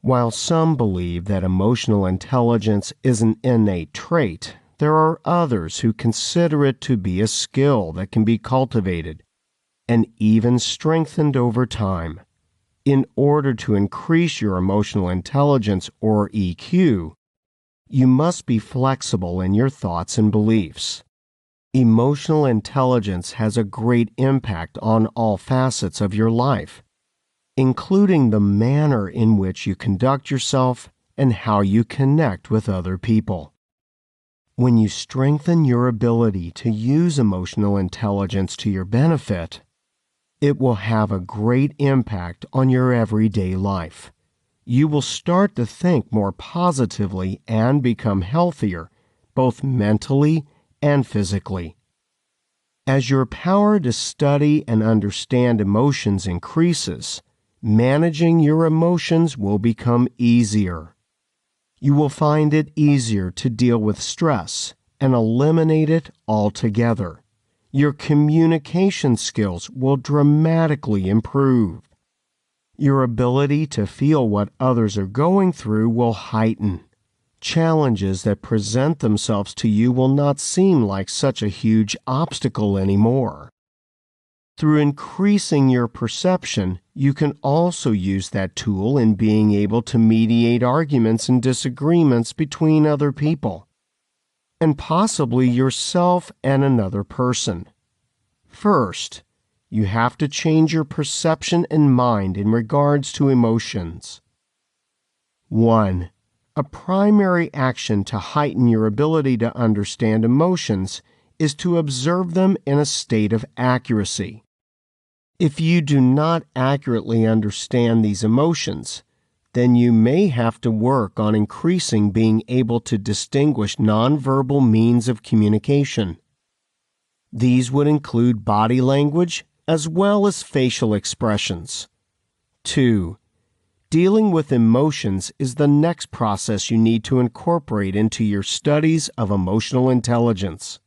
Speaker 1: While some believe that emotional intelligence is an innate trait, there are others who consider it to be a skill that can be cultivated and even strengthened over time. In order to increase your emotional intelligence, or EQ, you must be flexible in your thoughts and beliefs. Emotional intelligence has a great impact on all facets of your life, including the manner in which you conduct yourself and how you connect with other people. When you strengthen your ability to use emotional intelligence to your benefit, it will have a great impact on your everyday life. You will start to think more positively and become healthier, both mentally and physically. As your power to study and understand emotions increases, managing your emotions will become easier. You will find it easier to deal with stress and eliminate it altogether. Your communication skills will dramatically improve. Your ability to feel what others are going through will heighten. Challenges that present themselves to you will not seem like such a huge obstacle anymore. Through increasing your perception, you can also use that tool in being able to mediate arguments and disagreements between other people, and possibly yourself and another person. First, you have to change your perception and mind in regards to emotions. 1. A primary action to heighten your ability to understand emotions is to observe them in a state of accuracy. If you do not accurately understand these emotions, then you may have to work on increasing being able to distinguish nonverbal means of communication. These would include body language as well as facial expressions. 2. Dealing with emotions is the next process you need to incorporate into your studies of emotional intelligence.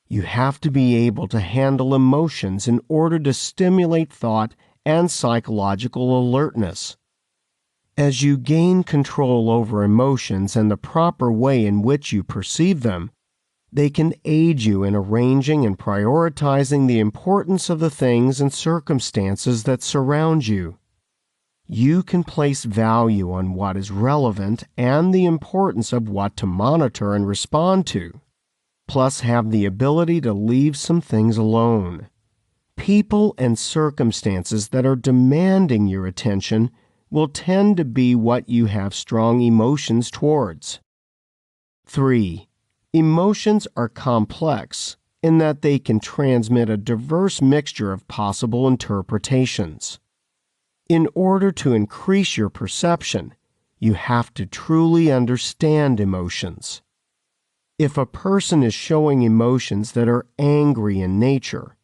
Speaker 1: You have to be able to handle emotions in order to stimulate thought and psychological alertness. As you gain control over emotions and the proper way in which you perceive them, They can aid you in arranging and prioritizing the importance of the things and circumstances that surround you. You can place value on what is relevant and the importance of what to monitor and respond to, plus have the ability to leave some things alone. People and circumstances that are demanding your attention will tend to be what you have strong emotions towards. 3. Emotions are complex in that they can transmit a diverse mixture of possible interpretations. In order to increase your perception, you have to truly understand emotions. If a person is showing emotions that are angry in nature,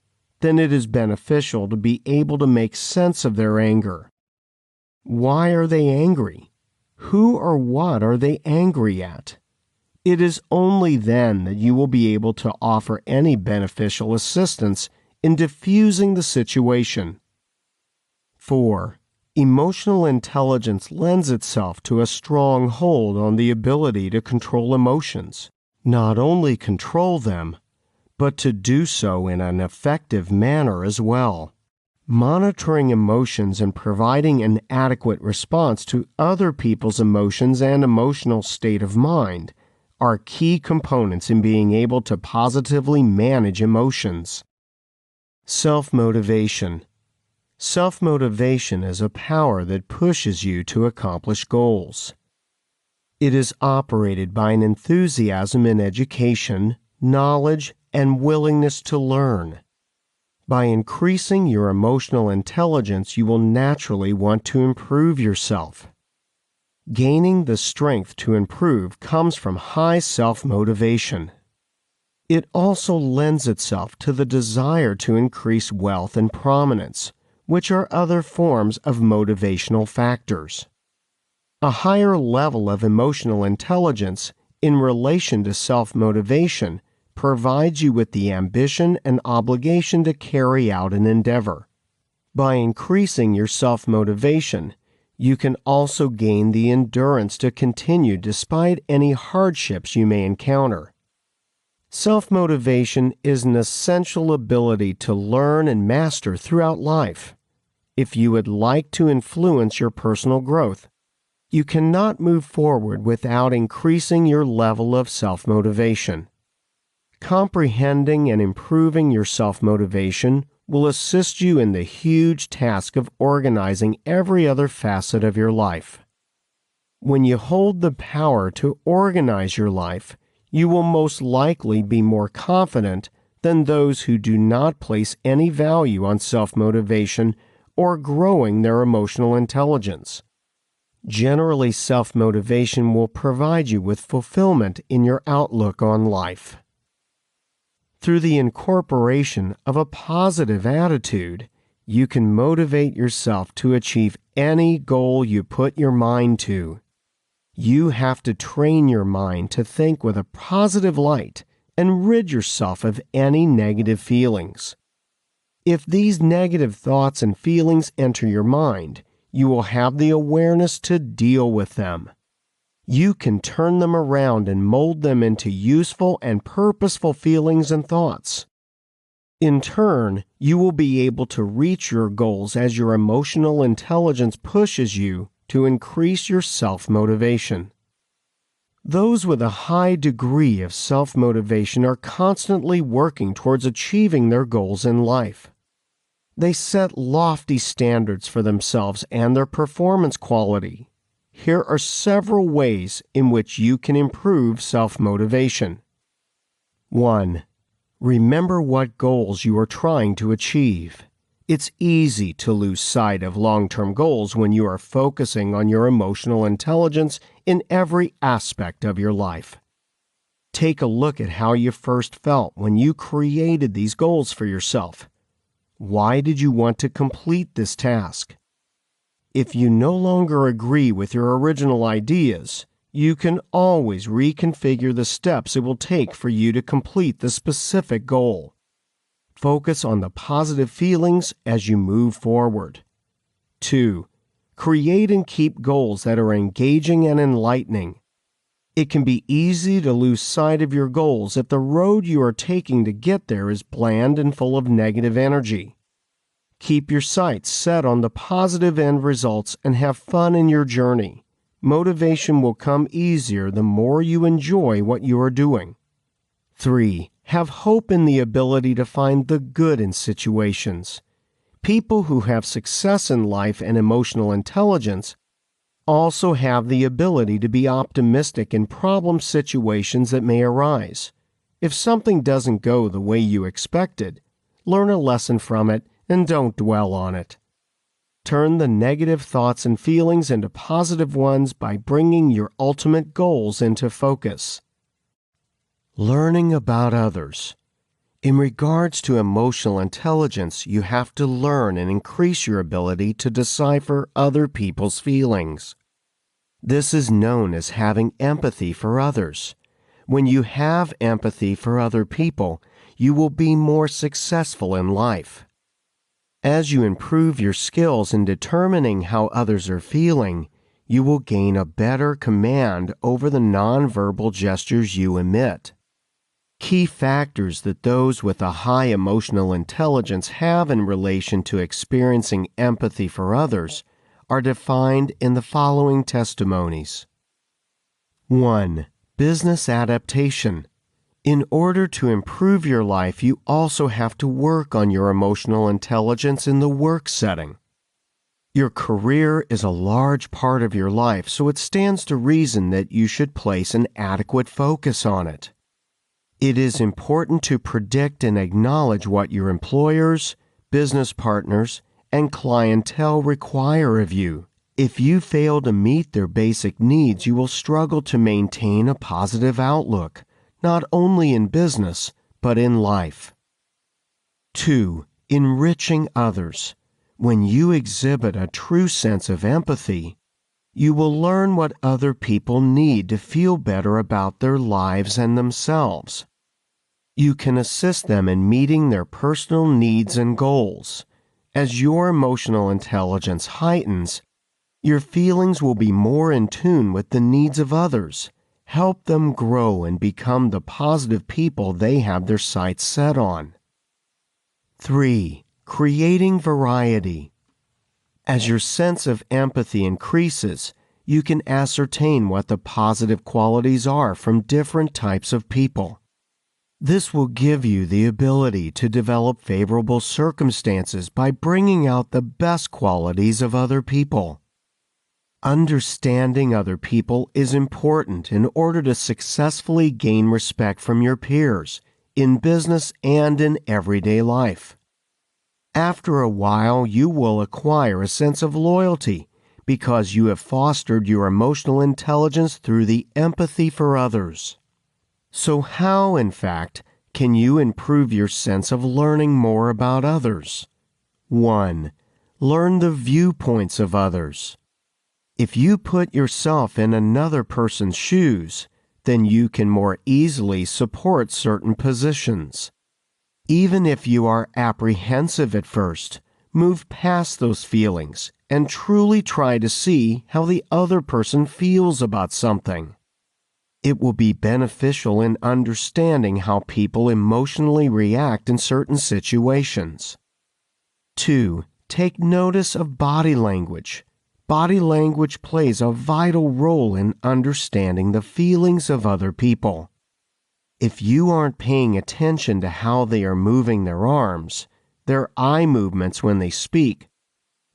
Speaker 1: then it is beneficial to be able to make sense of their anger. Why are they angry? Who or what are they angry at? It is only then that you will be able to offer any beneficial assistance in diffusing the situation. 4. Emotional intelligence lends itself to a strong hold on the ability to control emotions. Not only control them, but to do so in an effective manner as well. Monitoring emotions and providing an adequate response to other people's emotions and emotional state of mind are key components in being able to positively manage emotions. Self-motivation. Self-motivation is a power that pushes you to accomplish goals. It is operated by an enthusiasm in education, knowledge, and willingness to learn. By increasing your emotional intelligence, you will naturally want to improve yourself. Gaining the strength to improve comes from high self-motivation. It also lends itself to the desire to increase wealth and prominence, which are other forms of motivational factors. A higher level of emotional intelligence in relation to self-motivation provides you with the ambition and obligation to carry out an endeavor. By increasing your self-motivation, you can also gain the endurance to continue despite any hardships you may encounter. Self-motivation is an essential ability to learn and master throughout life. If you would like to influence your personal growth, you cannot move forward without increasing your level of self-motivation. Comprehending and improving your self-motivation will assist you in the huge task of organizing every other facet of your life. When you hold the power to organize your life, you will most likely be more confident than those who do not place any value on self-motivation or growing their emotional intelligence. Generally, self-motivation will provide you with fulfillment in your outlook on life. Through the incorporation of a positive attitude, you can motivate yourself to achieve any goal you put your mind to. You have to train your mind to think with a positive light and rid yourself of any negative feelings. If these negative thoughts and feelings enter your mind, you will have the awareness to deal with them. You can turn them around and mold them into useful and purposeful feelings and thoughts. In turn, you will be able to reach your goals as your emotional intelligence pushes you to increase your self-motivation. Those with a high degree of self-motivation are constantly working towards achieving their goals in life. They set lofty standards for themselves and their performance quality. Here are several ways in which you can improve self-motivation. 1. Remember what goals you are trying to achieve. It's easy to lose sight of long-term goals when you are focusing on your emotional intelligence in every aspect of your life. Take a look at how you first felt when you created these goals for yourself. Why did you want to complete this task? If you no longer agree with your original ideas, you can always reconfigure the steps it will take for you to complete the specific goal. Focus on the positive feelings as you move forward. 2. Create and keep goals that are engaging and enlightening. It can be easy to lose sight of your goals if the road you are taking to get there is bland and full of negative energy. Keep your sights set on the positive end results and have fun in your journey. Motivation will come easier the more you enjoy what you are doing. 3. Have hope in the ability to find the good in situations. People who have success in life and emotional intelligence also have the ability to be optimistic in problem situations that may arise. If something doesn't go the way you expected, learn a lesson from it and don't dwell on it. Turn the negative thoughts and feelings into positive ones by bringing your ultimate goals into focus. Learning about others. In regards to emotional intelligence, you have to learn and increase your ability to decipher other people's feelings. This is known as having empathy for others. When you have empathy for other people, you will be more successful in life. As you improve your skills in determining how others are feeling, you will gain a better command over the nonverbal gestures you emit. Key factors that those with a high emotional intelligence have in relation to experiencing empathy for others are defined in the following testimonies. 1. Business adaptation. In order to improve your life, you also have to work on your emotional intelligence in the work setting. Your career is a large part of your life, so it stands to reason that you should place an adequate focus on it. It is important to predict and acknowledge what your employers, business partners, and clientele require of you. If you fail to meet their basic needs, you will struggle to maintain a positive outlook, not only in business, but in life. 2. Enriching others. When you exhibit a true sense of empathy, you will learn what other people need to feel better about their lives and themselves. You can assist them in meeting their personal needs and goals. As your emotional intelligence heightens, your feelings will be more in tune with the needs of others. Help them grow and become the positive people they have their sights set on. 3. Creating variety. As your sense of empathy increases, you can ascertain what the positive qualities are from different types of people. This will give you the ability to develop favorable circumstances by bringing out the best qualities of other people. Understanding other people is important in order to successfully gain respect from your peers, in business and in everyday life. After a while, you will acquire a sense of loyalty because you have fostered your emotional intelligence through the empathy for others. So how, in fact, can you improve your sense of learning more about others? 1. Learn the viewpoints of others. If you put yourself in another person's shoes, then you can more easily support certain positions. Even if you are apprehensive at first, move past those feelings and truly try to see how the other person feels about something. It will be beneficial in understanding how people emotionally react in certain situations. 2. Take notice of body language. Body language plays a vital role in understanding the feelings of other people. If you aren't paying attention to how they are moving their arms, their eye movements when they speak,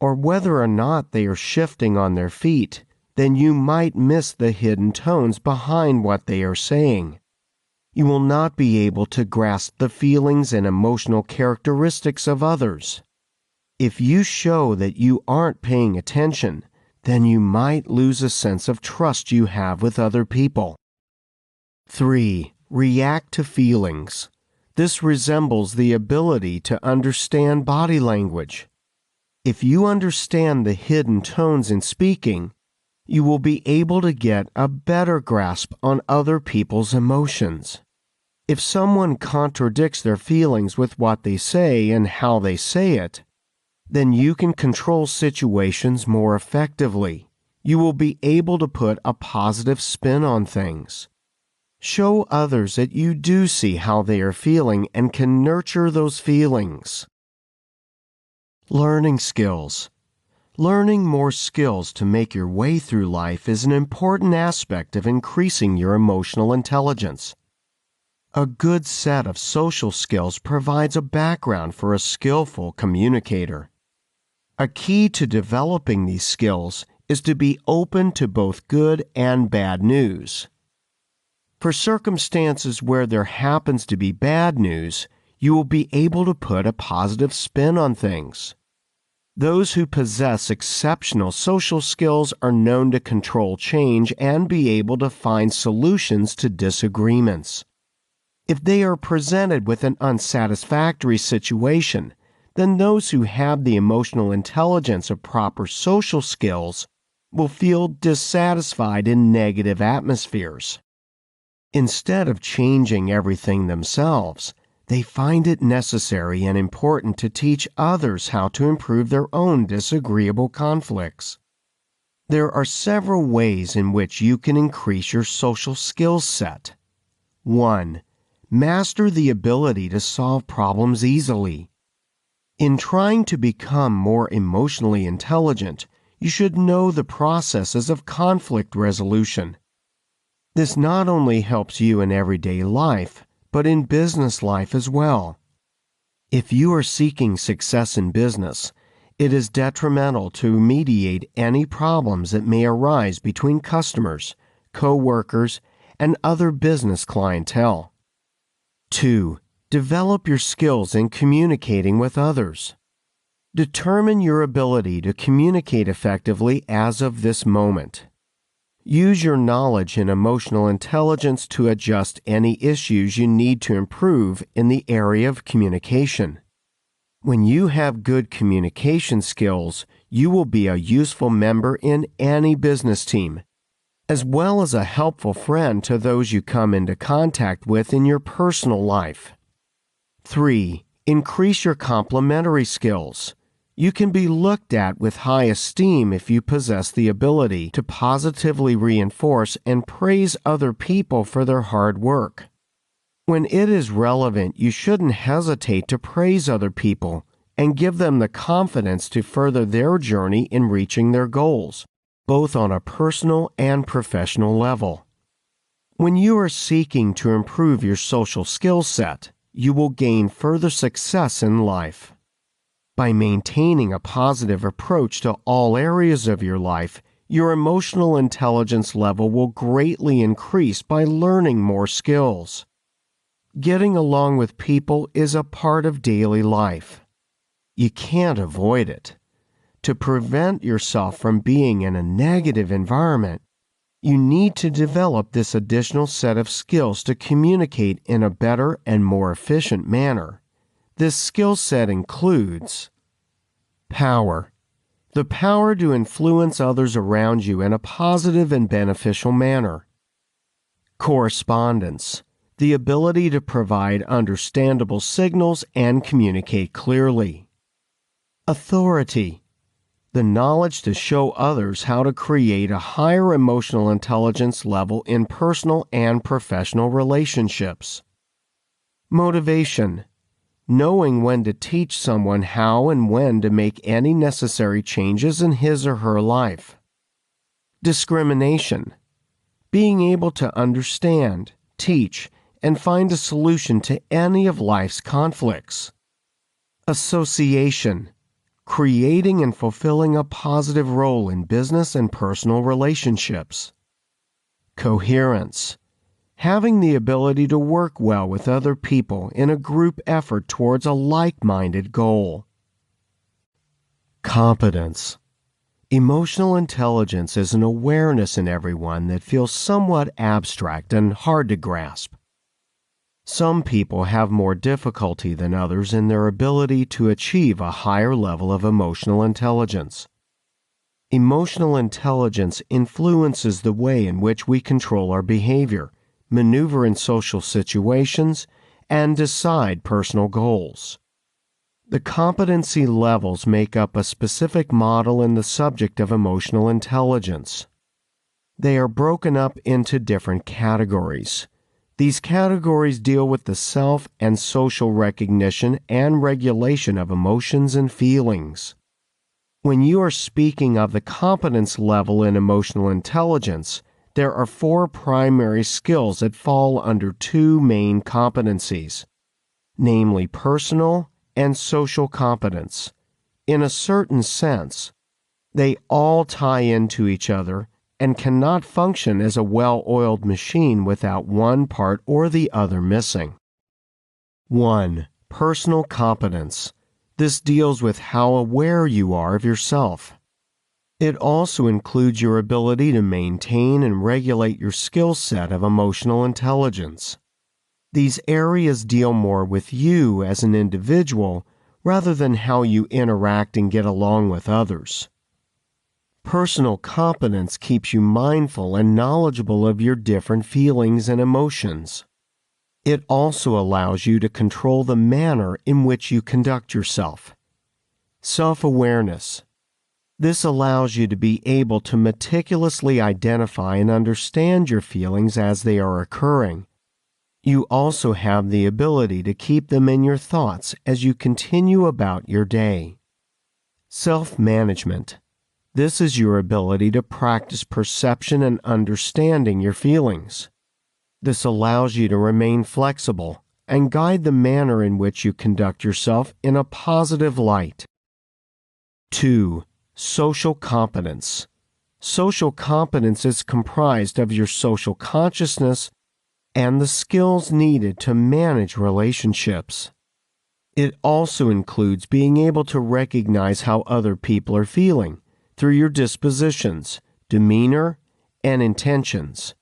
Speaker 1: or whether or not they are shifting on their feet, then you might miss the hidden tones behind what they are saying. You will not be able to grasp the feelings and emotional characteristics of others. If you show that you aren't paying attention, then you might lose a sense of trust you have with other people. 3. React to feelings. This resembles the ability to understand body language. If you understand the hidden tones in speaking, you will be able to get a better grasp on other people's emotions. If someone contradicts their feelings with what they say and how they say it, then you can control situations more effectively. You will be able to put a positive spin on things. Show others that you do see how they are feeling and can nurture those feelings. Learning skills. Learning more skills to make your way through life is an important aspect of increasing your emotional intelligence. A good set of social skills provides a background for a skillful communicator. A key to developing these skills is to be open to both good and bad news. For circumstances where there happens to be bad news, you will be able to put a positive spin on things. Those who possess exceptional social skills are known to control change and be able to find solutions to disagreements. If they are presented with an unsatisfactory situation, then those who have the emotional intelligence of proper social skills will feel dissatisfied in negative atmospheres. Instead of changing everything themselves, they find it necessary and important to teach others how to improve their own disagreeable conflicts. There are several ways in which you can increase your social skills set. 1. Master the ability to solve problems easily. In trying to become more emotionally intelligent, you should know the processes of conflict resolution. This not only helps you in everyday life, but in business life as well. If you are seeking success in business, it is detrimental to mediate any problems that may arise between customers, co-workers, and other business clientele. 2. Develop your skills in communicating with others. Determine your ability to communicate effectively as of this moment. Use your knowledge in emotional intelligence to adjust any issues you need to improve in the area of communication. When you have good communication skills, you will be a useful member in any business team, as well as a helpful friend to those you come into contact with in your personal life. 3. Increase your complementary skills. You can be looked at with high esteem if you possess the ability to positively reinforce and praise other people for their hard work. When it is relevant, you shouldn't hesitate to praise other people and give them the confidence to further their journey in reaching their goals, both on a personal and professional level. When you are seeking to improve your social skill set, you will gain further success in life. By maintaining a positive approach to all areas of your life, your emotional intelligence level will greatly increase by learning more skills. Getting along with people is a part of daily life. You can't avoid it. To prevent yourself from being in a negative environment, you need to develop this additional set of skills to communicate in a better and more efficient manner. This skill set includes power. The power to influence others around you in a positive and beneficial manner. Correspondence. The ability to provide understandable signals and communicate clearly. Authority. The knowledge to show others how to create a higher emotional intelligence level in personal and professional relationships. Motivation. Knowing when to teach someone how and when to make any necessary changes in his or her life. Discrimination. Being able to understand, teach, and find a solution to any of life's conflicts. Association. Creating and fulfilling a positive role in business and personal relationships. Coherence. Having the ability to work well with other people in a group effort towards a like-minded goal. Competence. Emotional intelligence is an awareness in everyone that feels somewhat abstract and hard to grasp. Some people have more difficulty than others in their ability to achieve a higher level of emotional intelligence. Emotional intelligence influences the way in which we control our behavior, maneuver in social situations, and decide personal goals. The competency levels make up a specific model in the subject of emotional intelligence. They are broken up into different categories. These categories deal with the self and social recognition and regulation of emotions and feelings. When you are speaking of the competence level in emotional intelligence, there are 4 primary skills that fall under 2 main competencies, namely personal and social competence. In a certain sense, they all tie into each other and cannot function as a well-oiled machine without one part or the other missing. 1. Personal competence. This deals with how aware you are of yourself. It also includes your ability to maintain and regulate your skill set of emotional intelligence. These areas deal more with you as an individual rather than how you interact and get along with others. Personal competence keeps you mindful and knowledgeable of your different feelings and emotions. It also allows you to control the manner in which you conduct yourself. Self-awareness. This allows you to be able to meticulously identify and understand your feelings as they are occurring. You also have the ability to keep them in your thoughts as you continue about your day. Self-management. This is your ability to practice perception and understanding your feelings. This allows you to remain flexible and guide the manner in which you conduct yourself in a positive light. 2. Social competence. Social competence is comprised of your social consciousness and the skills needed to manage relationships. It also includes being able to recognize how other people are feeling through your dispositions, demeanor, and intentions.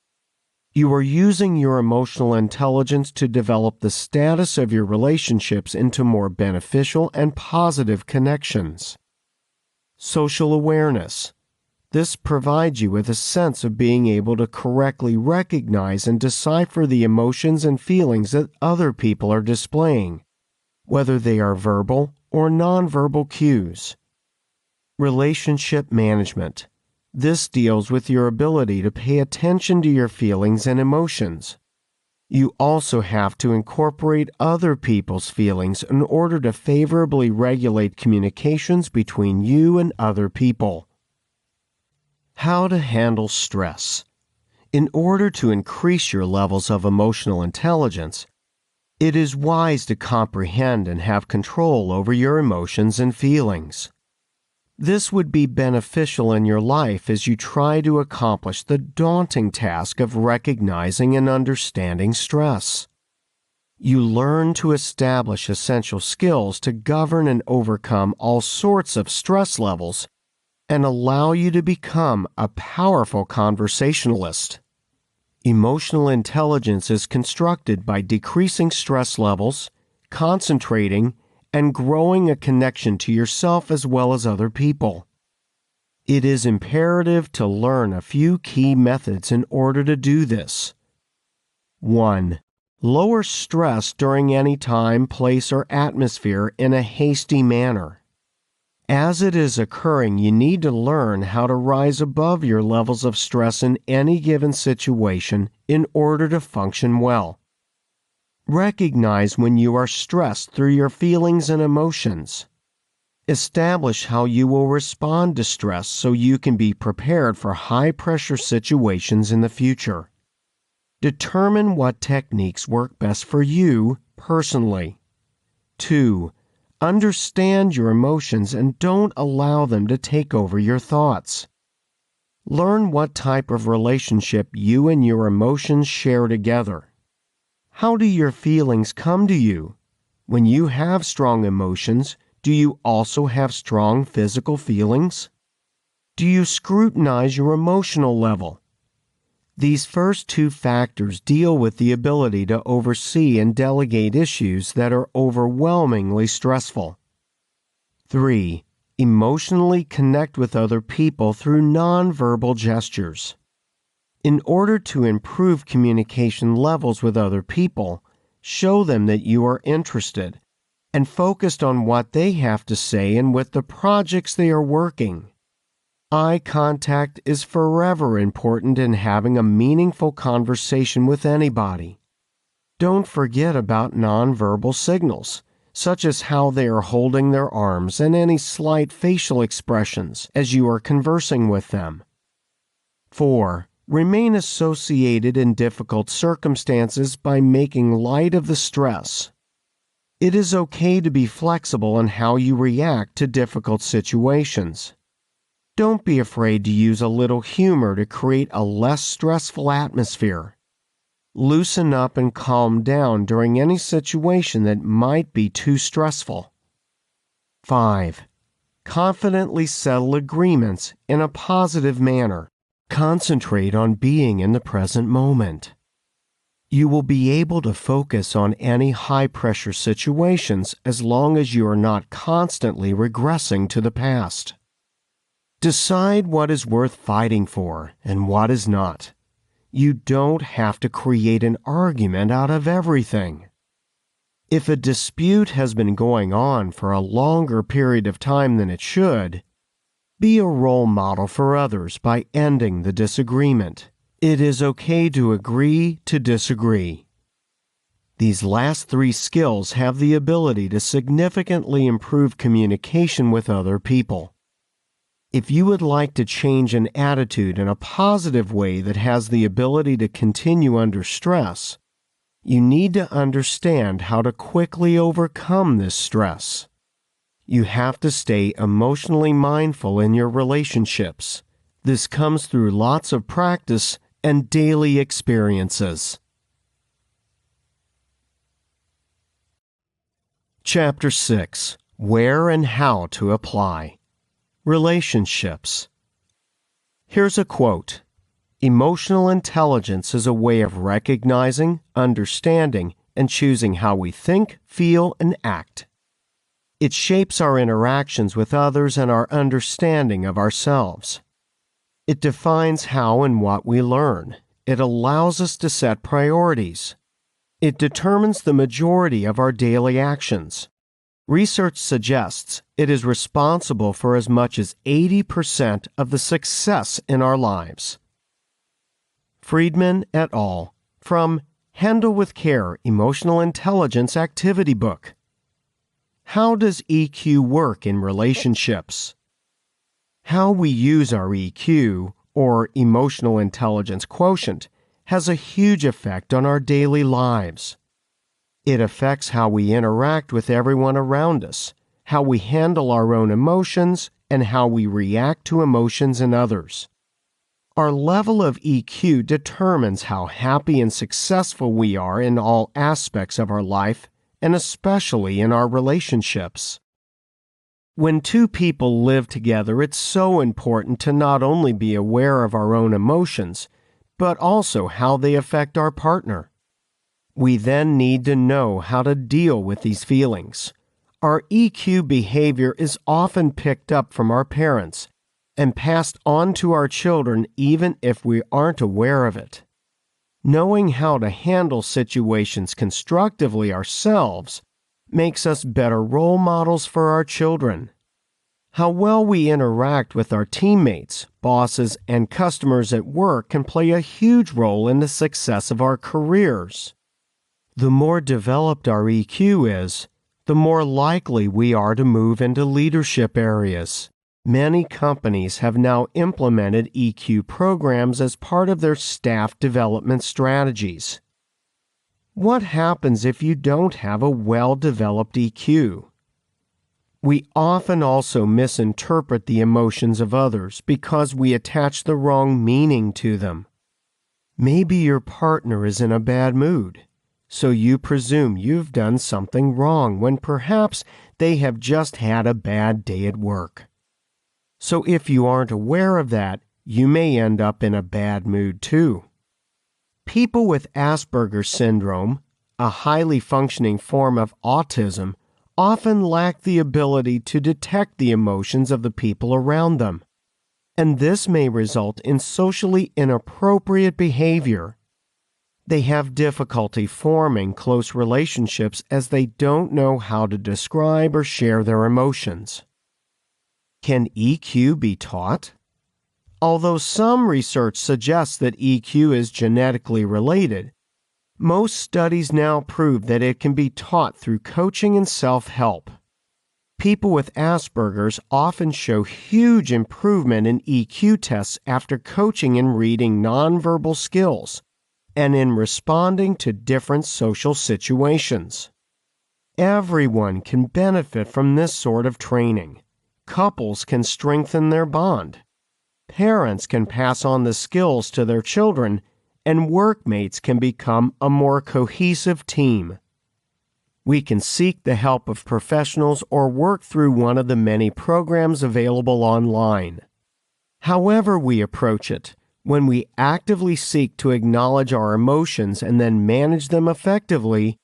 Speaker 1: You are using your emotional intelligence to develop the status of your relationships into more beneficial and positive connections. Social awareness. This provides you with a sense of being able to correctly recognize and decipher the emotions and feelings that other people are displaying, whether they are verbal or nonverbal cues. Relationship management. This deals with your ability to pay attention to your feelings and emotions. You also have to incorporate other people's feelings in order to favorably regulate communications between you and other people. How to handle stress. In order to increase your levels of emotional intelligence, it is wise to comprehend and have control over your emotions and feelings. This would be beneficial in your life as you try to accomplish the daunting task of recognizing and understanding stress. You learn to establish essential skills to govern and overcome all sorts of stress levels and allow you to become a powerful conversationalist. Emotional intelligence is constructed by decreasing stress levels, concentrating, and growing a connection to yourself as well as other people. It is imperative to learn a few key methods in order to do this. 1. Lower stress during any time, place, or atmosphere in a hasty manner. As it is occurring, you need to learn how to rise above your levels of stress in any given situation in order to function well. Recognize when you are stressed through your feelings and emotions. Establish how you will respond to stress so you can be prepared for high-pressure situations in the future. Determine what techniques work best for you personally. 2. Understand your emotions and don't allow them to take over your thoughts. Learn what type of relationship you and your emotions share together. How do your feelings come to you? When you have strong emotions, do you also have strong physical feelings? Do you scrutinize your emotional level? These first 2 factors deal with the ability to oversee and delegate issues that are overwhelmingly stressful. 3. Emotionally connect with other people through nonverbal gestures. In order to improve communication levels with other people, show them that you are interested and focused on what they have to say and with the projects they are working. Eye contact is forever important in having a meaningful conversation with anybody. Don't forget about nonverbal signals, such as how they are holding their arms and any slight facial expressions as you are conversing with them. 4. Remain associated in difficult circumstances by making light of the stress. It is okay to be flexible in how you react to difficult situations. Don't be afraid to use a little humor to create a less stressful atmosphere. Loosen up and calm down during any situation that might be too stressful. 5. Confidently settle agreements in a positive manner. Concentrate on being in the present moment. You will be able to focus on any high-pressure situations as long as you are not constantly regressing to the past. Decide what is worth fighting for and what is not. You don't have to create an argument out of everything. If a dispute has been going on for a longer period of time than it should, be a role model for others by ending the disagreement. It is okay to agree to disagree. These last 3 skills have the ability to significantly improve communication with other people. If you would like to change an attitude in a positive way that has the ability to continue under stress, you need to understand how to quickly overcome this stress. You have to stay emotionally mindful in your relationships. This comes through lots of practice and daily experiences. Chapter 6. Where and How to Apply. Relationships. Here's a quote. Emotional intelligence is a way of recognizing, understanding, and choosing how we think, feel, and act. It shapes our interactions with others and our understanding of ourselves. It defines how and what we learn. It allows us to set priorities. It determines the majority of our daily actions. Research suggests it is responsible for as much as 80% of the success in our lives. Friedman et al. From Handle with Care Emotional Intelligence Activity Book. How does EQ work in relationships? How we use our EQ, or Emotional Intelligence Quotient, has a huge effect on our daily lives. It affects how we interact with everyone around us, how we handle our own emotions, and how we react to emotions in others. Our level of EQ determines how happy and successful we are in all aspects of our life, and especially in our relationships. When 2 people live together, it's so important to not only be aware of our own emotions, but also how they affect our partner. We then need to know how to deal with these feelings. Our EQ behavior is often picked up from our parents and passed on to our children even if we aren't aware of it. Knowing how to handle situations constructively ourselves makes us better role models for our children. How well we interact with our teammates, bosses, and customers at work can play a huge role in the success of our careers. The more developed our EQ is, the more likely we are to move into leadership areas. Many companies have now implemented EQ programs as part of their staff development strategies. What happens if you don't have a well-developed EQ? We often also misinterpret the emotions of others because we attach the wrong meaning to them. Maybe your partner is in a bad mood, so you presume you've done something wrong when perhaps they have just had a bad day at work. So if you aren't aware of that, you may end up in a bad mood too. People with Asperger's syndrome, a highly functioning form of autism, often lack the ability to detect the emotions of the people around them, and this may result in socially inappropriate behavior. They have difficulty forming close relationships as they don't know how to describe or share their emotions. Can EQ be taught? Although some research suggests that EQ is genetically related, most studies now prove that it can be taught through coaching and self-help. People with Asperger's often show huge improvement in EQ tests after coaching in reading nonverbal skills and in responding to different social situations. Everyone can benefit from this sort of training. Couples can strengthen their bond. Parents can pass on the skills to their children, and workmates can become a more cohesive team. We can seek the help of professionals or work through one of the many programs available online. However we approach it, when we actively seek to acknowledge our emotions and then manage them effectively,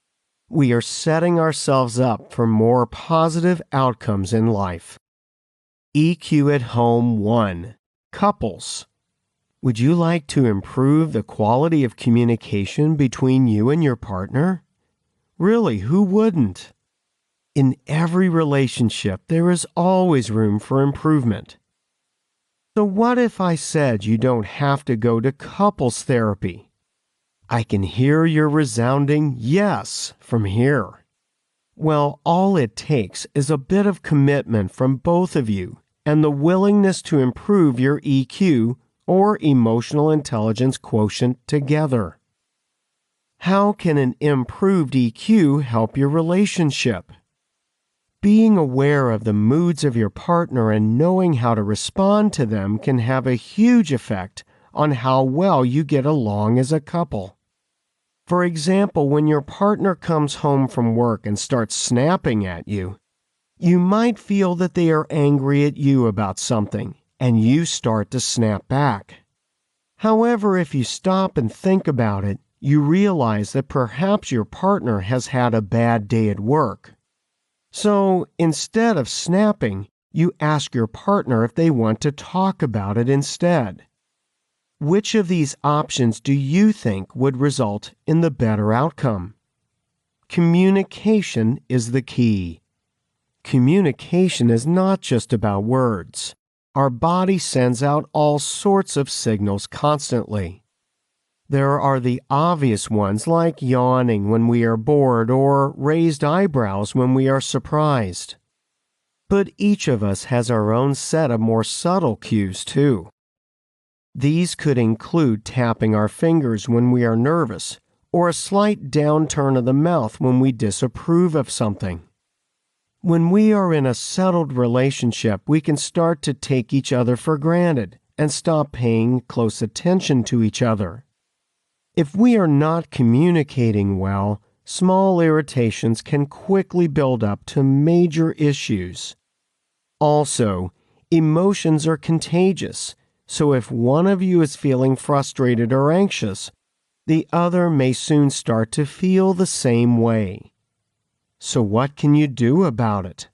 Speaker 1: we are setting ourselves up for more positive outcomes in life. EQ at Home 1. Couples. Would you like to improve the quality of communication between you and your partner? Really, who wouldn't? In every relationship, there is always room for improvement. So what if I said you don't have to go to couples therapy? I can hear your resounding yes from here. Well, all it takes is a bit of commitment from both of you and the willingness to improve your EQ or emotional intelligence quotient together. How can an improved EQ help your relationship? Being aware of the moods of your partner and knowing how to respond to them can have a huge effect on how well you get along as a couple. For example, when your partner comes home from work and starts snapping at you, you might feel that they are angry at you about something, and you start to snap back. However, if you stop and think about it, you realize that perhaps your partner has had a bad day at work. So, instead of snapping, you ask your partner if they want to talk about it instead. Which of these options do you think would result in the better outcome? Communication is the key. Communication is not just about words. Our body sends out all sorts of signals constantly. There are the obvious ones like yawning when we are bored or raised eyebrows when we are surprised. But each of us has our own set of more subtle cues too. These could include tapping our fingers when we are nervous or a slight downturn of the mouth when we disapprove of something. When we are in a settled relationship, we can start to take each other for granted and stop paying close attention to each other. If we are not communicating well, small irritations can quickly build up to major issues. Also, emotions are contagious, so if one of you is feeling frustrated or anxious, the other may soon start to feel the same way. So what can you do about it?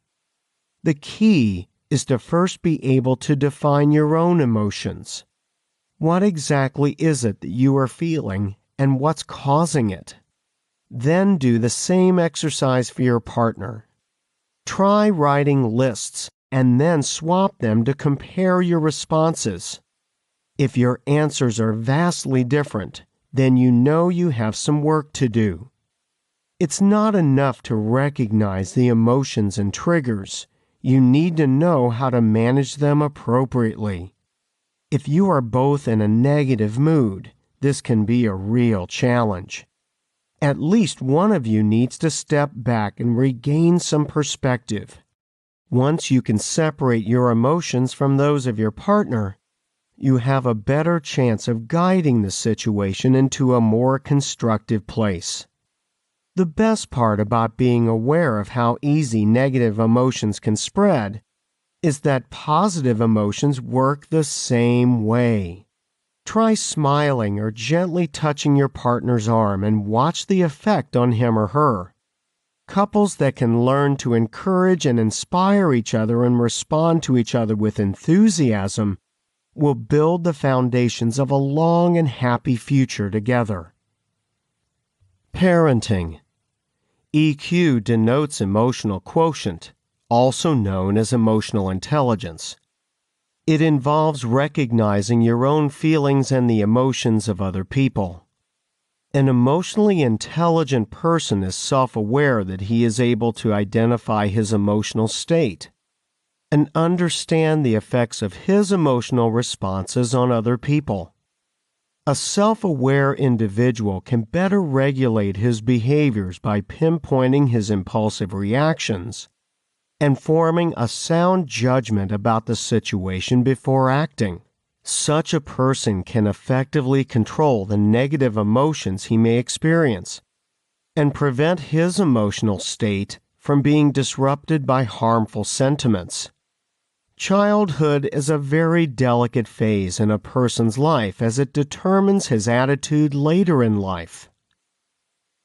Speaker 1: The key is to first be able to define your own emotions. What exactly is it that you are feeling and what's causing it? Then do the same exercise for your partner. Try writing lists and then swap them to compare your responses. If your answers are vastly different, then you know you have some work to do. It's not enough to recognize the emotions and triggers. You need to know how to manage them appropriately. If you are both in a negative mood, this can be a real challenge. At least one of you needs to step back and regain some perspective. Once you can separate your emotions from those of your partner, you have a better chance of guiding the situation into a more constructive place. The best part about being aware of how easy negative emotions can spread is that positive emotions work the same way. Try smiling or gently touching your partner's arm and watch the effect on him or her. Couples that can learn to encourage and inspire each other and respond to each other with enthusiasm will build the foundations of a long and happy future together. Parenting. EQ denotes emotional quotient, also known as emotional intelligence. It involves recognizing your own feelings and the emotions of other people. An emotionally intelligent person is self-aware that he is able to identify his emotional state and understand the effects of his emotional responses on other people. A self-aware individual can better regulate his behaviors by pinpointing his impulsive reactions and forming a sound judgment about the situation before acting. Such a person can effectively control the negative emotions he may experience and prevent his emotional state from being disrupted by harmful sentiments. Childhood is a very delicate phase in a person's life as it determines his attitude later in life.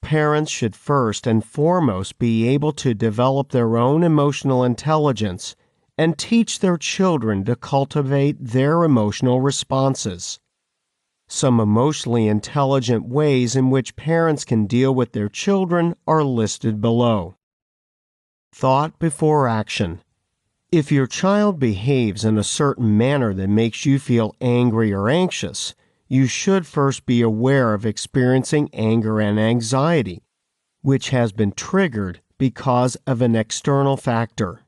Speaker 1: Parents should first and foremost be able to develop their own emotional intelligence and teach their children to cultivate their emotional responses. Some emotionally intelligent ways in which parents can deal with their children are listed below. Thought before action. If your child behaves in a certain manner that makes you feel angry or anxious, you should first be aware of experiencing anger and anxiety, which has been triggered because of an external factor.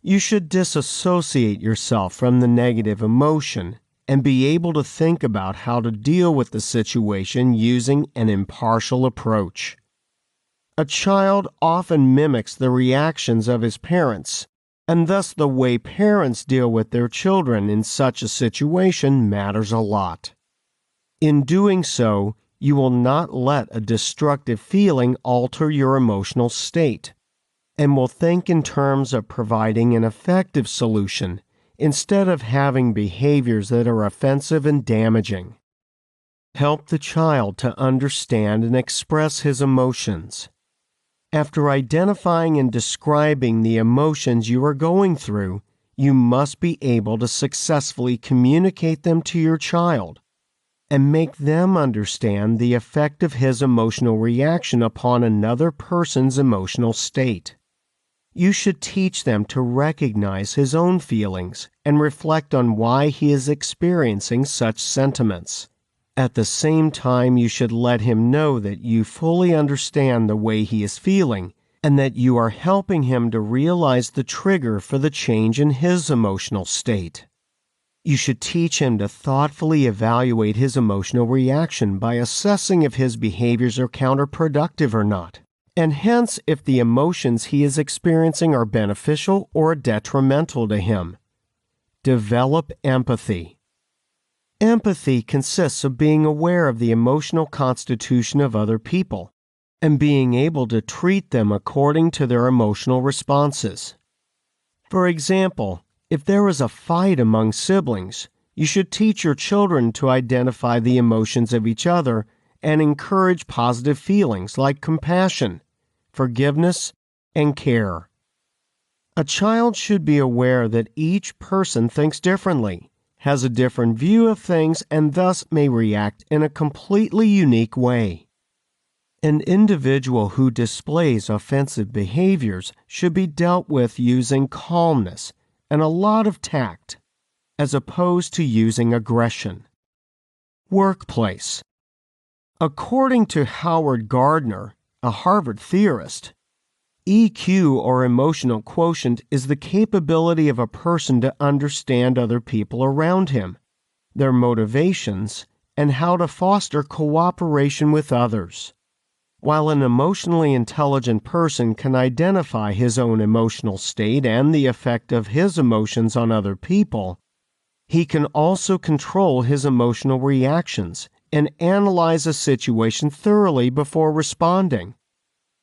Speaker 1: You should disassociate yourself from the negative emotion and be able to think about how to deal with the situation using an impartial approach. A child often mimics the reactions of his parents, and thus the way parents deal with their children in such a situation matters a lot. In doing so, you will not let a destructive feeling alter your emotional state, and will think in terms of providing an effective solution instead of having behaviors that are offensive and damaging. Help the child to understand and express his emotions. After identifying and describing the emotions you are going through, you must be able to successfully communicate them to your child and make them understand the effect of his emotional reaction upon another person's emotional state. You should teach them to recognize his own feelings and reflect on why he is experiencing such sentiments. At the same time, you should let him know that you fully understand the way he is feeling and that you are helping him to realize the trigger for the change in his emotional state. You should teach him to thoughtfully evaluate his emotional reaction by assessing if his behaviors are counterproductive or not, and hence if the emotions he is experiencing are beneficial or detrimental to him. Develop empathy. Empathy consists of being aware of the emotional constitution of other people and being able to treat them according to their emotional responses. For example, if there is a fight among siblings, you should teach your children to identify the emotions of each other and encourage positive feelings like compassion, forgiveness, and care. A child should be aware that each person thinks differently, has a different view of things, and thus may react in a completely unique way. An individual who displays offensive behaviors should be dealt with using calmness and a lot of tact, as opposed to using aggression. Workplace. According to Howard Gardner, a Harvard theorist, EQ, or emotional quotient, is the capability of a person to understand other people around him, their motivations, and how to foster cooperation with others. While an emotionally intelligent person can identify his own emotional state and the effect of his emotions on other people, he can also control his emotional reactions and analyze a situation thoroughly before responding.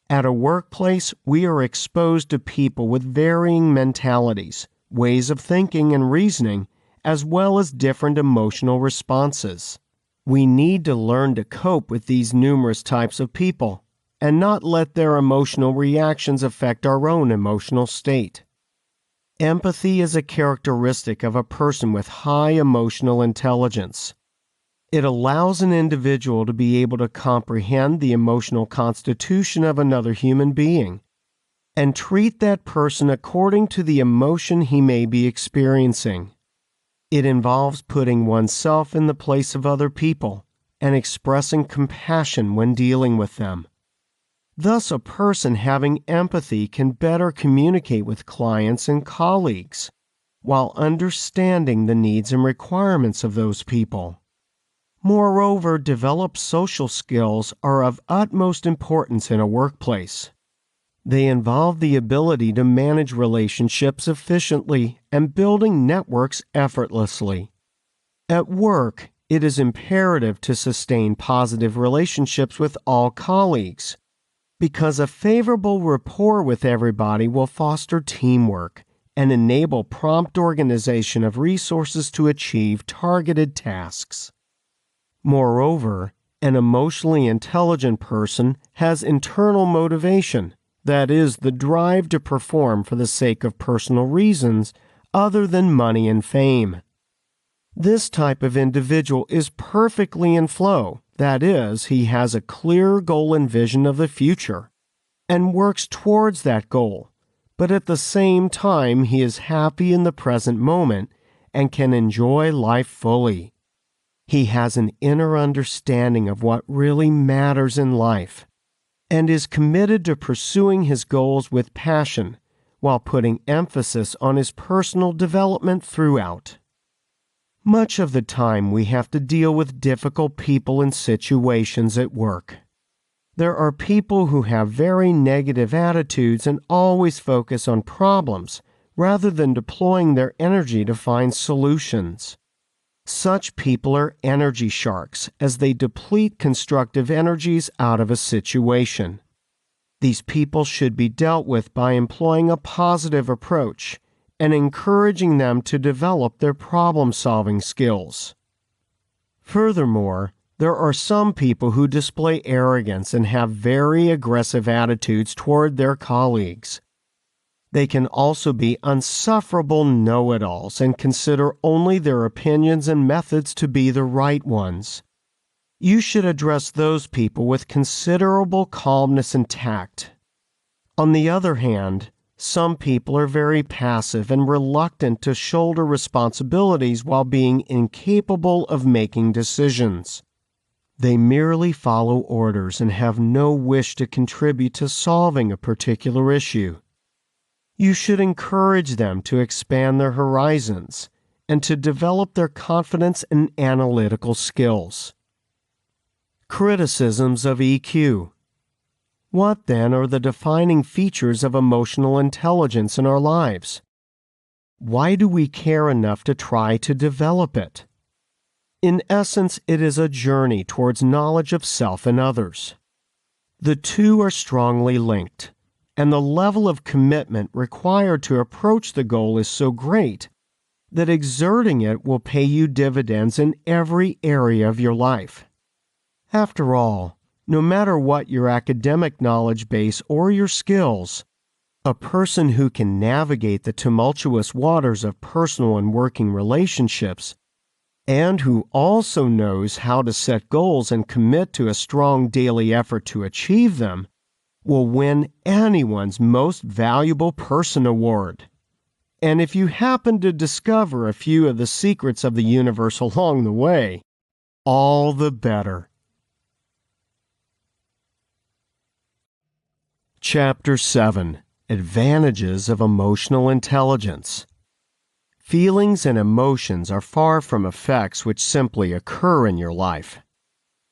Speaker 1: At a workplace, we are exposed to people with varying mentalities, ways of thinking and reasoning, as well as different emotional responses. We need to learn to cope with these numerous types of people and not let their emotional reactions affect our own emotional state. Empathy is a characteristic of a person with high emotional intelligence. It allows an individual to be able to comprehend the emotional constitution of another human being and treat that person according to the emotion he may be experiencing. It involves putting oneself in the place of other people and expressing compassion when dealing with them. Thus, a person having empathy can better communicate with clients and colleagues while understanding the needs and requirements of those people. Moreover, developed social skills are of utmost importance in a workplace. They involve the ability to manage relationships efficiently and building networks effortlessly. At work, it is imperative to sustain positive relationships with all colleagues, because a favorable rapport with everybody will foster teamwork and enable prompt organization of resources to achieve targeted tasks. Moreover, an emotionally intelligent person has internal motivation, that is, the drive to perform for the sake of personal reasons other than money and fame. This type of individual is perfectly in flow, that is, he has a clear goal and vision of the future, and works towards that goal, but at the same time he is happy in the present moment and can enjoy life fully. He has an inner understanding of what really matters in life, and is committed to pursuing his goals with passion while putting emphasis on his personal development throughout. Much of the time we have to deal with difficult people and situations at work. There are people who have very negative attitudes and always focus on problems rather than deploying their energy to find solutions. Such people are energy sharks as they deplete constructive energies out of a situation. These people should be dealt with by employing a positive approach and encouraging them to develop their problem-solving skills. Furthermore, there are some people who display arrogance and have very aggressive attitudes toward their colleagues. They can also be insufferable know-it-alls and consider only their opinions and methods to be the right ones. You should address those people with considerable calmness and tact. On the other hand, some people are very passive and reluctant to shoulder responsibilities while being incapable of making decisions. They merely follow orders and have no wish to contribute to solving a particular issue. You should encourage them to expand their horizons and to develop their confidence and analytical skills. Criticisms of EQ. What then are the defining features of emotional intelligence in our lives? Why do we care enough to try to develop it? In essence, it is a journey towards knowledge of self and others. The two are strongly linked, and the level of commitment required to approach the goal is so great that exerting it will pay you dividends in every area of your life. After all, no matter what your academic knowledge base or your skills, a person who can navigate the tumultuous waters of personal and working relationships, and who also knows how to set goals and commit to a strong daily effort to achieve them, will win anyone's most valuable person award. And if you happen to discover a few of the secrets of the universe along the way, all the better. Chapter 7. Advantages of Emotional Intelligence. Feelings and emotions are far from effects which simply occur in your life.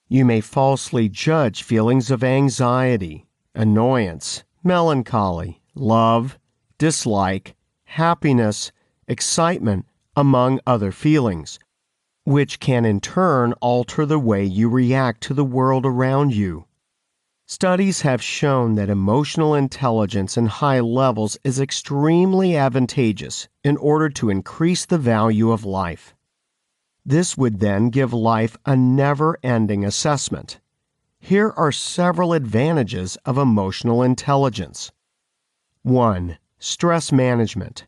Speaker 1: You may falsely judge feelings of anxiety, annoyance, melancholy, love, dislike, happiness, excitement, among other feelings, which can in turn alter the way you react to the world around you. Studies have shown that emotional intelligence in high levels is extremely advantageous in order to increase the value of life. This would then give life a never-ending assessment. Here are several advantages of emotional intelligence. 1. Stress management.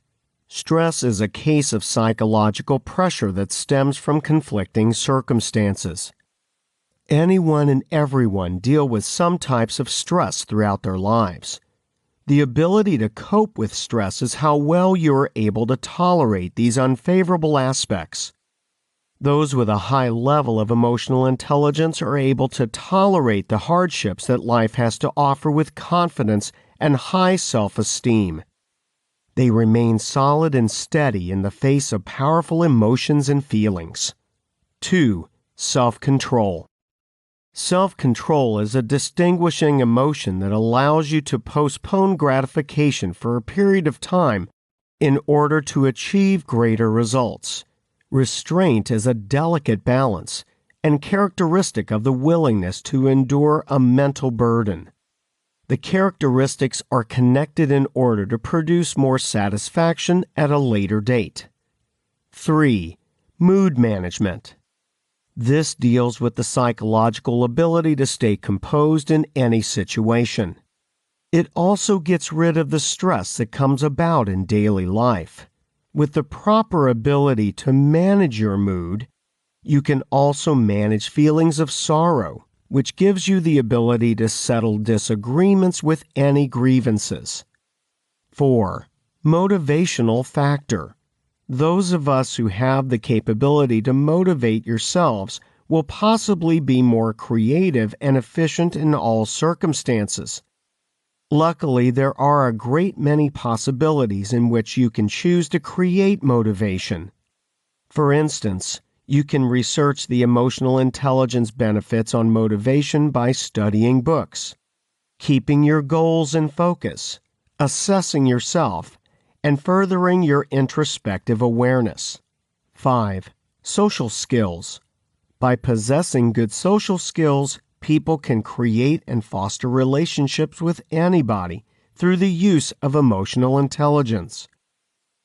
Speaker 1: Stress is a case of psychological pressure that stems from conflicting circumstances. Anyone and everyone deal with some types of stress throughout their lives. The ability to cope with stress is how well you are able to tolerate these unfavorable aspects. Those with a high level of emotional intelligence are able to tolerate the hardships that life has to offer with confidence and high self-esteem. They remain solid and steady in the face of powerful emotions and feelings. 2. Self-control. Self-control is a distinguishing emotion that allows you to postpone gratification for a period of time in order to achieve greater results. Restraint is a delicate balance and characteristic of the willingness to endure a mental burden. The characteristics are connected in order to produce more satisfaction at a later date. 3. Mood management. This deals with the psychological ability to stay composed in any situation. It also gets rid of the stress that comes about in daily life. With the proper ability to manage your mood, you can also manage feelings of sorrow, which gives you the ability to settle disagreements with any grievances. 4. Motivational factor. Those of us who have the capability to motivate yourselves will possibly be more creative and efficient in all circumstances. Luckily, there are a great many possibilities in which you can choose to create motivation. For instance, you can research the emotional intelligence benefits on motivation by studying books, keeping your goals in focus, assessing yourself, and furthering your introspective awareness. 5. Social skills. By possessing good social skills, people can create and foster relationships with anybody through the use of emotional intelligence.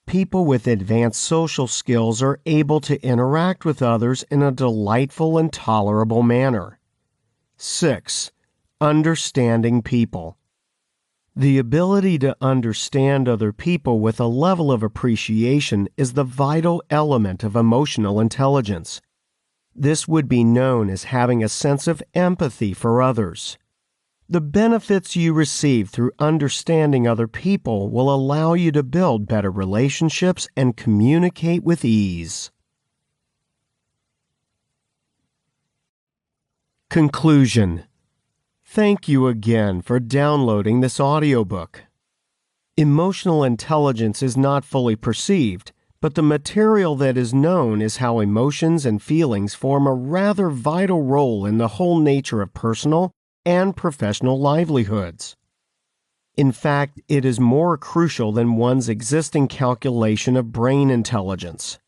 Speaker 1: People with advanced social skills are able to interact with others in a delightful and tolerable manner. 6. Understanding people. The ability to understand other people with a level of appreciation is the vital element of emotional intelligence. This would be known as having a sense of empathy for others. The benefits you receive through understanding other people will allow you to build better relationships and communicate with ease. Conclusion. Thank you again for downloading this audiobook. Emotional intelligence is not fully perceived, but the material that is known is how emotions and feelings form a rather vital role in the whole nature of personal and professional livelihoods. In fact, it is more crucial than one's existing calculation of brain intelligence.